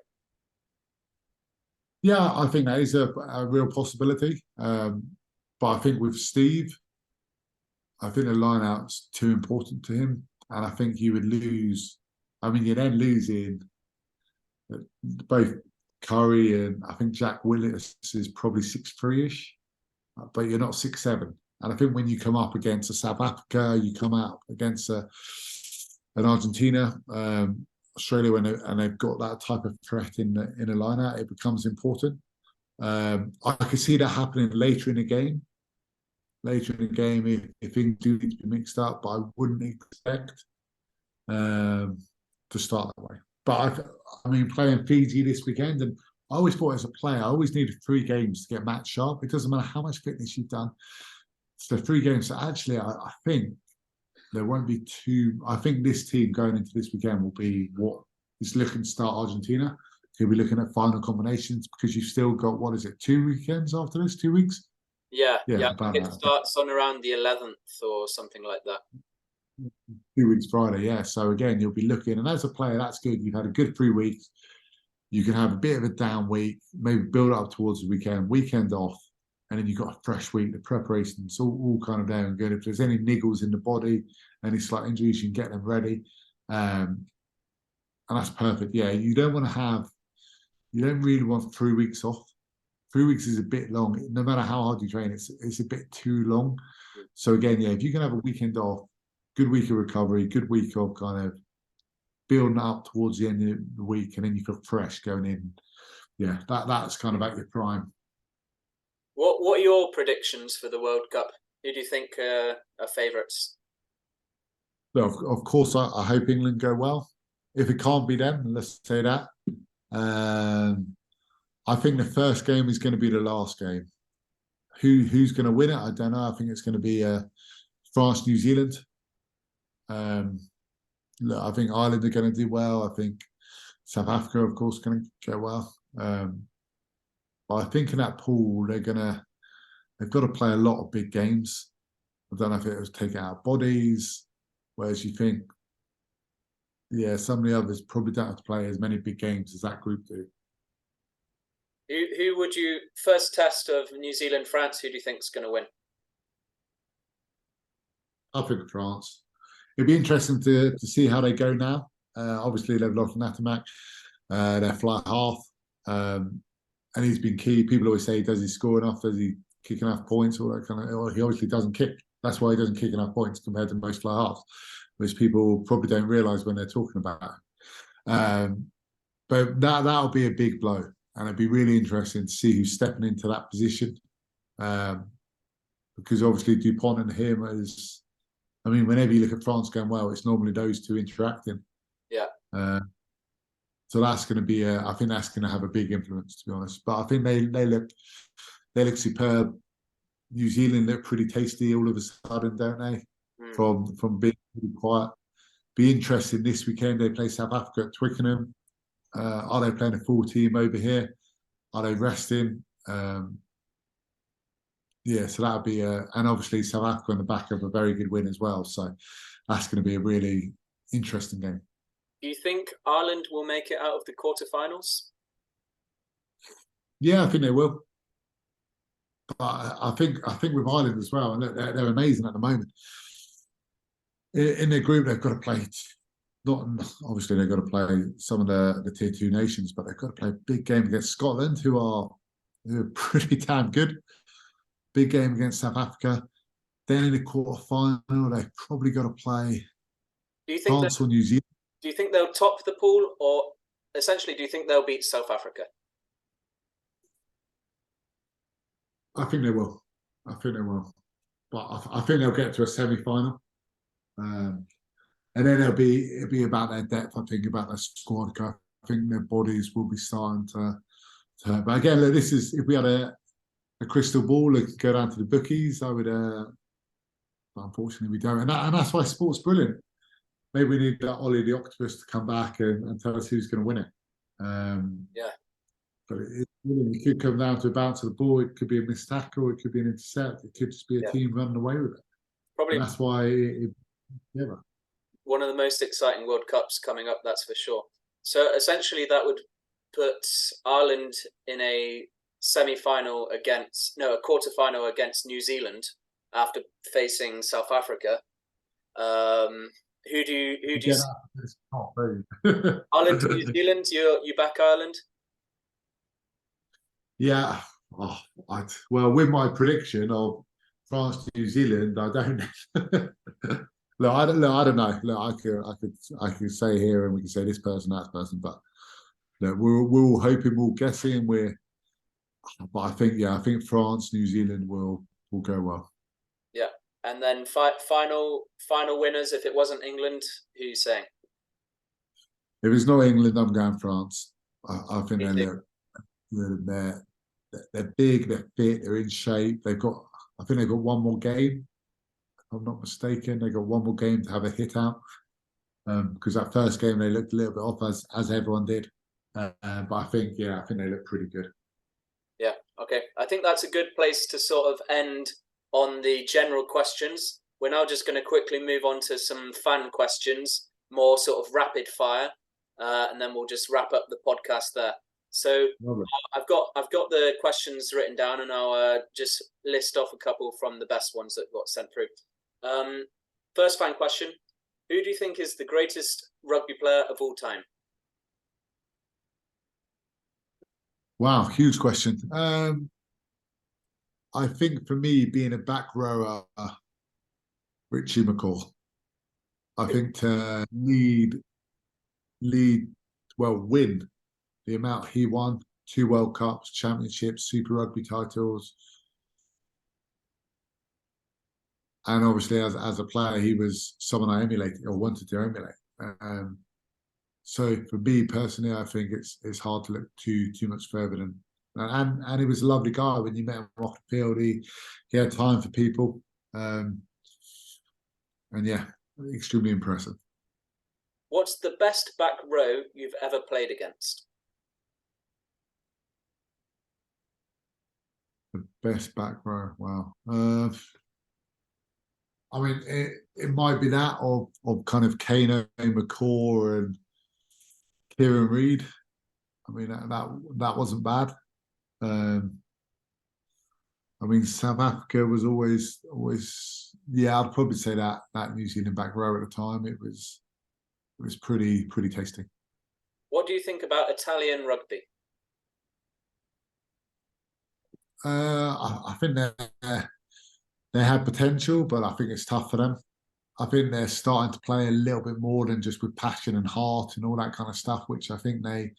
Yeah, I think that is a real possibility. But I think with Steve, I think the line-out's too important to him, and I think you would lose. I mean, you're then losing both Curry and I think Jack Willis is probably 6'3" ish, but you're not 6'7". And I think when you come up against a South Africa, you come out against an Argentina, Australia, and they've got that type of threat in a line-out, it becomes important. I could see that happening later in the game. Later in the game, if things do need to be mixed up, but I wouldn't expect to start that way. But I mean, playing Fiji this weekend, and I always thought as a player, I always needed 3 games to get match sharp. It doesn't matter how much fitness you've done. So 3 games. So actually, I think there won't be too. I think this team going into this weekend will be what is looking to start Argentina. He'll be looking at final combinations because you've still got, what is it, 2 weekends after this? 2 weeks? Yeah. Yeah, I think it starts on around the 11th or something like that. 2 weeks Friday, yeah. So again, you'll be looking, and as a player, that's good. You've had a good 3 weeks. You can have a bit of a down week, maybe build up towards the weekend off, and then you've got a fresh week. The preparation's all kind of there and good. If there's any niggles in the body, any slight injuries, you can get them ready. And that's perfect. Yeah, you don't really want 3 weeks off. 3 weeks is a bit long. No matter how hard you train, it's a bit too long. So again, yeah, if you can have a weekend off, good week of recovery, good week of kind of building up towards the end of the week, and then you feel fresh going in. Yeah, that's kind of at your prime. What are your predictions for the World Cup? Who do you think are favourites? Well, of course, I hope England go well. If it can't be them, let's say that. I think the first game is going to be the last game. Who's going to win it? I don't know. I think it's going to be France, New Zealand. Look, I think Ireland are going to do well. I think South Africa, of course, going to go well. But I think in that pool, they've got to play a lot of big games. I don't know if it was taking out bodies, whereas you think, yeah, some of the others probably don't have to play as many big games as that group do. Who would you, first test of New Zealand France, who do you think is going to win? I think France. It'd be interesting to see how they go now. Obviously, they've lost Natamak, their fly half, and he's been key. People always say, does he score enough? Does he kick enough points? All that kind of. Well, he obviously doesn't kick. That's why he doesn't kick enough points compared to most fly halves, which people probably don't realise when they're talking about it. But that'll be a big blow, and it'd be really interesting to see who's stepping into that position, because obviously Dupont and him is. I mean, whenever you look at France going well, it's normally those two interacting. Yeah. So that's going to be I think that's going to have a big influence, to be honest. But I think they look superb. New Zealand look pretty tasty all of a sudden, don't they? From being pretty quiet. Be interesting this weekend. They play South Africa at Twickenham. Are they playing a full team over here? Are they resting? Yeah, so that'll be and obviously South Africa on the back of a very good win as well. So that's going to be a really interesting game. Do you think Ireland will make it out of the quarterfinals? Yeah, I think they will. But I think with Ireland as well, and they're amazing at the moment. in their group, they've got to play. Not obviously they've got to play some of the tier two nations, but they've got to play a big game against Scotland, who are pretty damn good. Big game against South Africa. Then in the quarter final, they've probably got to play France or New Zealand. Do you think they'll top the pool, or essentially, do you think they'll beat South Africa? I think they will. I think they will. But I think they'll get to a semi-final. And then it'll be about their depth, I think, about their squad. I think their bodies will be starting to hurt. But again, look, this is, if we had a crystal ball that could go down to the bookies, I would, but unfortunately we don't. And that's why sport's brilliant. Maybe we need that Ollie the Octopus to come back and tell us who's going to win it. Yeah. But it could come down to a bounce of the ball. It could be a missed tackle. It could be an intercept. It could just be a team running away with it. Probably. And that's why one of the most exciting World Cups coming up, that's for sure. So essentially that would put Ireland in a semi-final a quarter-final against New Zealand after facing South Africa. Who do you Ireland to New Zealand? You back Ireland? Yeah. Well, with my prediction of France to New Zealand, I don't look, I don't know. Look, I could say here and we can say this person, that person, but look, we're all hoping, we're all guessing, but I think France, New Zealand will go well. Yeah. And then final winners, if it wasn't England, who are you saying? If it's not England, I'm going France. I think they're big, they're fit, they're in shape. I think they've got one more game. If I'm not mistaken, they got one more game to have a hit out. Because that first game they looked a little bit off, as everyone did. But I think they look pretty good. Yeah. Okay. I think that's a good place to sort of end on the general questions. We're now just going to quickly move on to some fan questions, more sort of rapid fire, and then we'll just wrap up the podcast there. So I've got the questions written down, and I'll just list off a couple from the best ones that got sent through. First fan question: who do you think is the greatest rugby player of all time? Wow, huge question. I think for me, being a back rower, Richie McCaw. I think to win the amount he won, 2 World Cups, championships, Super Rugby titles. And obviously as a player, he was someone I emulated or wanted to emulate. So for me personally, I think it's hard to look too much further than, and he was a lovely guy when you met him off the field. He had time for people. And yeah, extremely impressive. What's the best back row you've ever played against? The best back row, wow. I mean, it might be that of kind of Kano, McCaw, and Kieran Reid. I mean, that wasn't bad. I mean, South Africa was always, yeah, I'd probably say that New Zealand back row at the time, it was pretty tasty. What do you think about Italian rugby? I think they have potential, but I think it's tough for them. I think they're starting to play a little bit more than just with passion and heart and all that kind of stuff, which I think they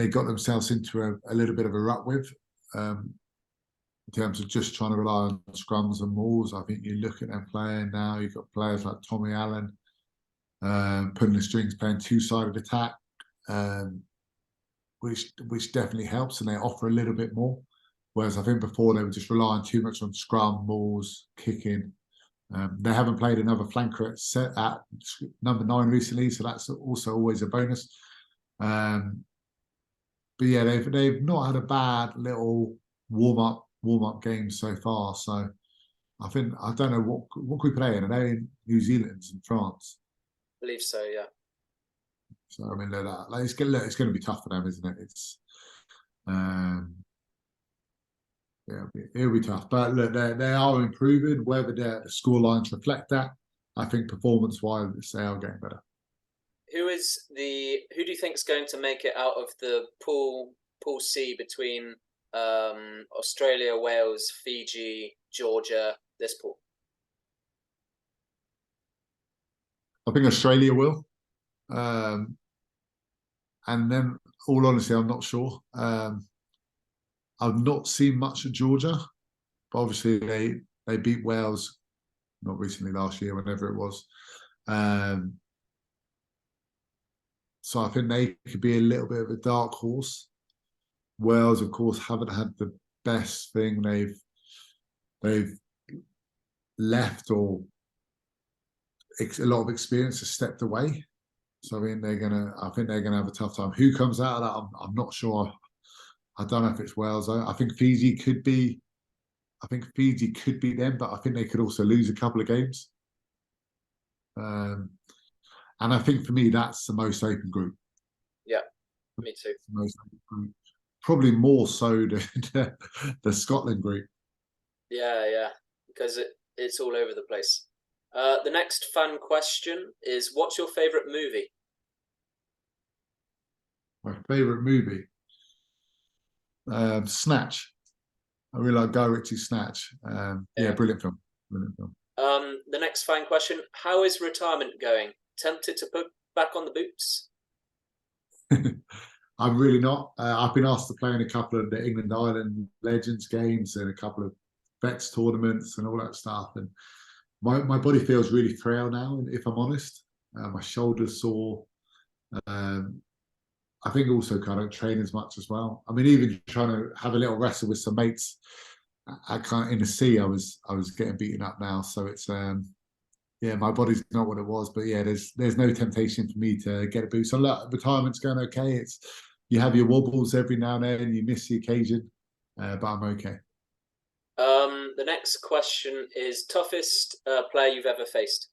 got themselves into a little bit of a rut with, in terms of just trying to rely on scrums and mauls. I think you look at them playing now, you've got players like Tommy Allen, putting the strings, playing 2-sided attack, which definitely helps, and they offer a little bit more. Whereas I think before they were just relying too much on scrum, mauls, kicking. They haven't played another flanker at number 9 recently, so that's also always a bonus. But yeah, they've not had a bad little warm up game so far. So I don't know what could we play in. Are they in New Zealand and France? I believe so, yeah. So I mean, it's going to be tough for them, isn't it? Yeah, it'll be tough. But look, they are improving. Whether the score lines reflect that, I think performance-wise, they are getting better. Who do you think is going to make it out of the pool C between Australia, Wales, Fiji, Georgia, this pool? I think Australia will. And then, all honesty, I'm not sure. I've not seen much of Georgia, but obviously they beat Wales, not recently, last year, whenever it was. So I think they could be a little bit of a dark horse. Wales, of course, haven't had the best thing. They've left, or a lot of experience has stepped away. So I think they're gonna have a tough time. Who comes out of that? I'm not sure. I don't know if it's Wales. I think Fiji could be. I think Fiji could beat them, but I think they could also lose a couple of games. And I think for me, that's the most open group. Yeah, me too. The most open group. Probably more so than the Scotland group. Yeah, because it's all over the place. The next fan question is, what's your favourite movie? My favourite movie? Snatch. I really like Guy Ritchie's Snatch. Yeah, brilliant film. Brilliant film. The next fan question, how is retirement going? Tempted to put back on the boots? I'm really not. I've been asked to play in a couple of the England Ireland Legends games and a couple of Vets tournaments and all that stuff. And my body feels really frail now, if I'm honest. My shoulder's sore. I think also kind of train as much as well. I mean, even trying to have a little wrestle with some mates in the sea, I was getting beaten up now. So it's yeah, my body's not what it was, but yeah, there's no temptation for me to get a boost. So look, retirement's going okay. It's you have your wobbles every now and then, you miss the occasion, but I'm okay. The next question is, toughest player you've ever faced?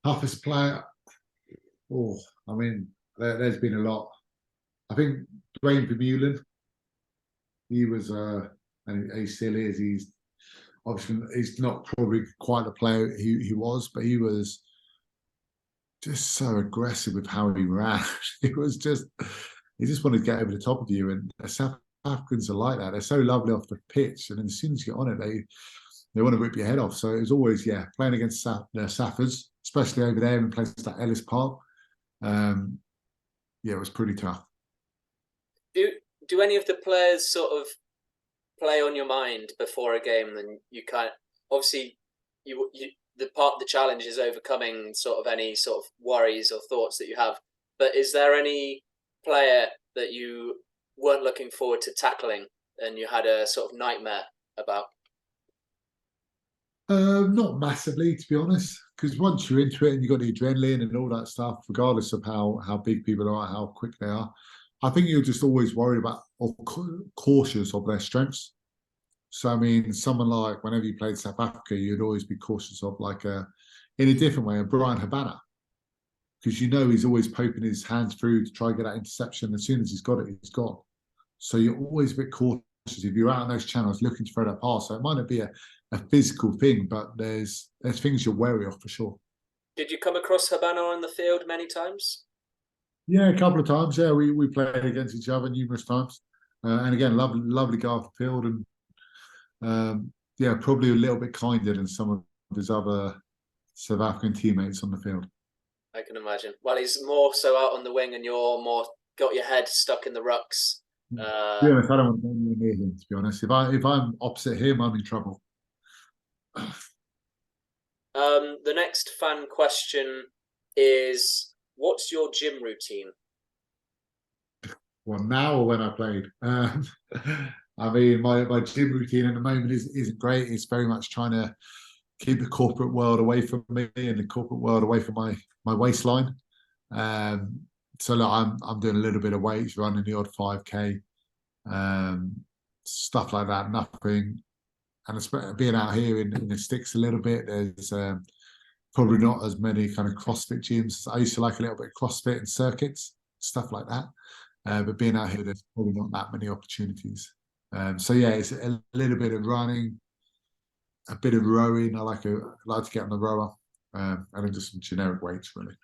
Toughest player? Oh, I mean, there's been a lot. I think Dwayne Vermeulen, he was, and he still is, he's not probably quite the player he was, but he was just so aggressive with how he ran. It was just, he just wanted to get over the top of you. And South Africans are like that. They're so lovely off the pitch, and then as soon as you get on it, they want to rip your head off. So it was always, yeah, playing against the Saffers, especially over there in places like Ellis Park. Yeah, it was pretty tough. Do any of the players sort of play on your mind before a game? And you can't, obviously the challenge is overcoming sort of any sort of worries or thoughts that you have. But is there any player that you weren't looking forward to tackling and you had a sort of nightmare about? Not massively, to be honest, because once you're into it and you've got the adrenaline and all that stuff, regardless of how big people are, how quick they are, I think you're just always worried about or cautious of their strengths. So, I mean, someone like whenever you played South Africa, you'd always be cautious of in a different way, a Brian Habana, because you know he's always poking his hands through to try and get that interception. As soon as he's got it, he's gone. So you're always a bit cautious if you're out on those channels looking to throw that pass. So it might not be a physical thing, but there's things you're wary of for sure. Did you come across Habana on the field many times? Yeah, a couple of times. Yeah, we played against each other numerous times, and again, lovely guy off the field, and yeah, probably a little bit kinder than some of his other South African teammates on the field. I can imagine. Well, he's more so out on the wing, and you're more got your head stuck in the rucks. To be honest, I don't want to go near him. To be honest, if I'm opposite him, I'm in trouble. The next fan question is, what's your gym routine? Well, now or when I played? I mean, my gym routine at the moment isn't great. It's very much trying to keep the corporate world away from me and the corporate world away from my waistline. So look, I'm doing a little bit of weights, running the odd 5K, stuff like that. Nothing. And it's being out here in the sticks a little bit. There's probably not as many kind of CrossFit gyms. I used to like a little bit of CrossFit and circuits, stuff like that. But being out here, there's probably not that many opportunities. So yeah, it's a little bit of running, a bit of rowing. I like to get on the rower, and then just some generic weights really.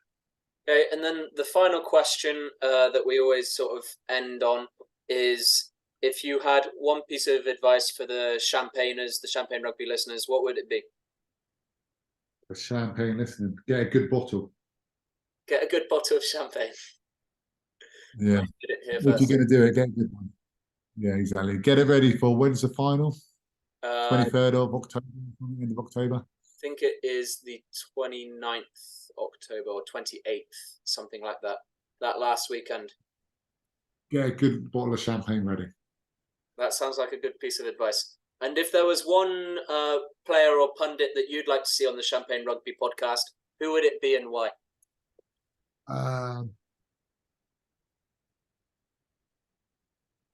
Okay, and then the final question that we always sort of end on is, if you had one piece of advice for the Champagne Rugby listeners, what would it be? The champagne listening, get a good bottle. Get a good bottle of champagne. Yeah. If you're going to do it, get a good one. Yeah, exactly. Get it ready for, when's the final? 23rd of October, end of October. I think it is the 29th October or 28th, something like that. That last weekend. Get a good bottle of champagne ready. That sounds like a good piece of advice. And if there was one player or pundit that you'd like to see on the Champagne Rugby podcast, who would it be and why?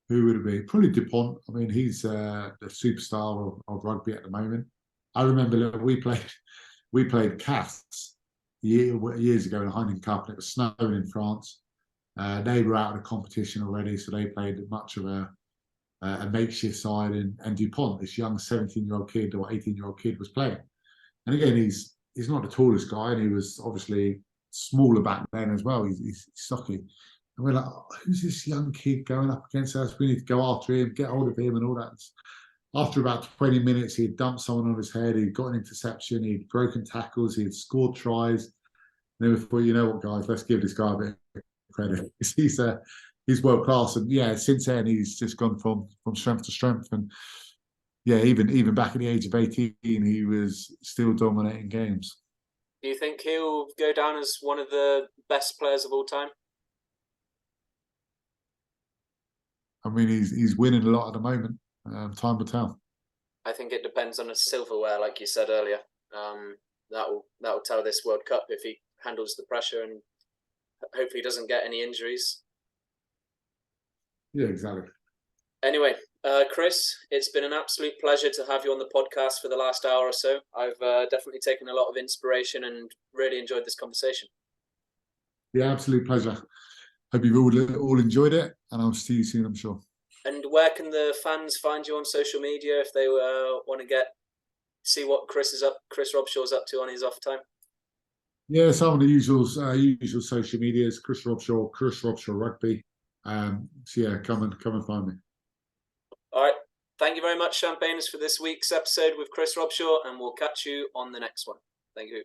Who would it be? Probably Dupont. I mean, he's the superstar of rugby at the moment. I remember we played Castres years ago in the Heineken Cup, and it was snowing in France. They were out of the competition already, so they played much of a makeshift side. And Dupont, this young 17-year-old kid or 18-year-old kid, was playing. And again, he's not the tallest guy, and he was obviously smaller back then as well. He's stocky. And we're like, oh, who's this young kid going up against us? We need to go after him, get hold of him and all that. After about 20 minutes, he'd dumped someone on his head, he'd got an interception, he'd broken tackles, he'd scored tries. And then we thought, you know what, guys, let's give this guy a bit of credit. He's world class. And yeah, since then, he's just gone from strength to strength. And yeah, even back at the age of 18, he was still dominating games. Do you think he'll go down as one of the best players of all time? I mean, he's winning a lot at the moment. Time will tell. I think it depends on his silverware, like you said earlier. That will tell this World Cup if he handles the pressure and hopefully doesn't get any injuries. Yeah, exactly. Anyway, Chris, it's been an absolute pleasure to have you on the podcast for the last hour or so. I've definitely taken a lot of inspiration and really enjoyed this conversation. Yeah, absolute pleasure. Hope you've all enjoyed it, and I'll see you soon, I'm sure. And where can the fans find you on social media if they want to see what Chris Robshaw's up to on his off time? Yeah, some of the usual social medias: Chris Robshaw, Chris Robshaw Rugby. So yeah, come and find me. All right. Thank you very much, Champagners, for this week's episode with Chris Robshaw, and we'll catch you on the next one. Thank you.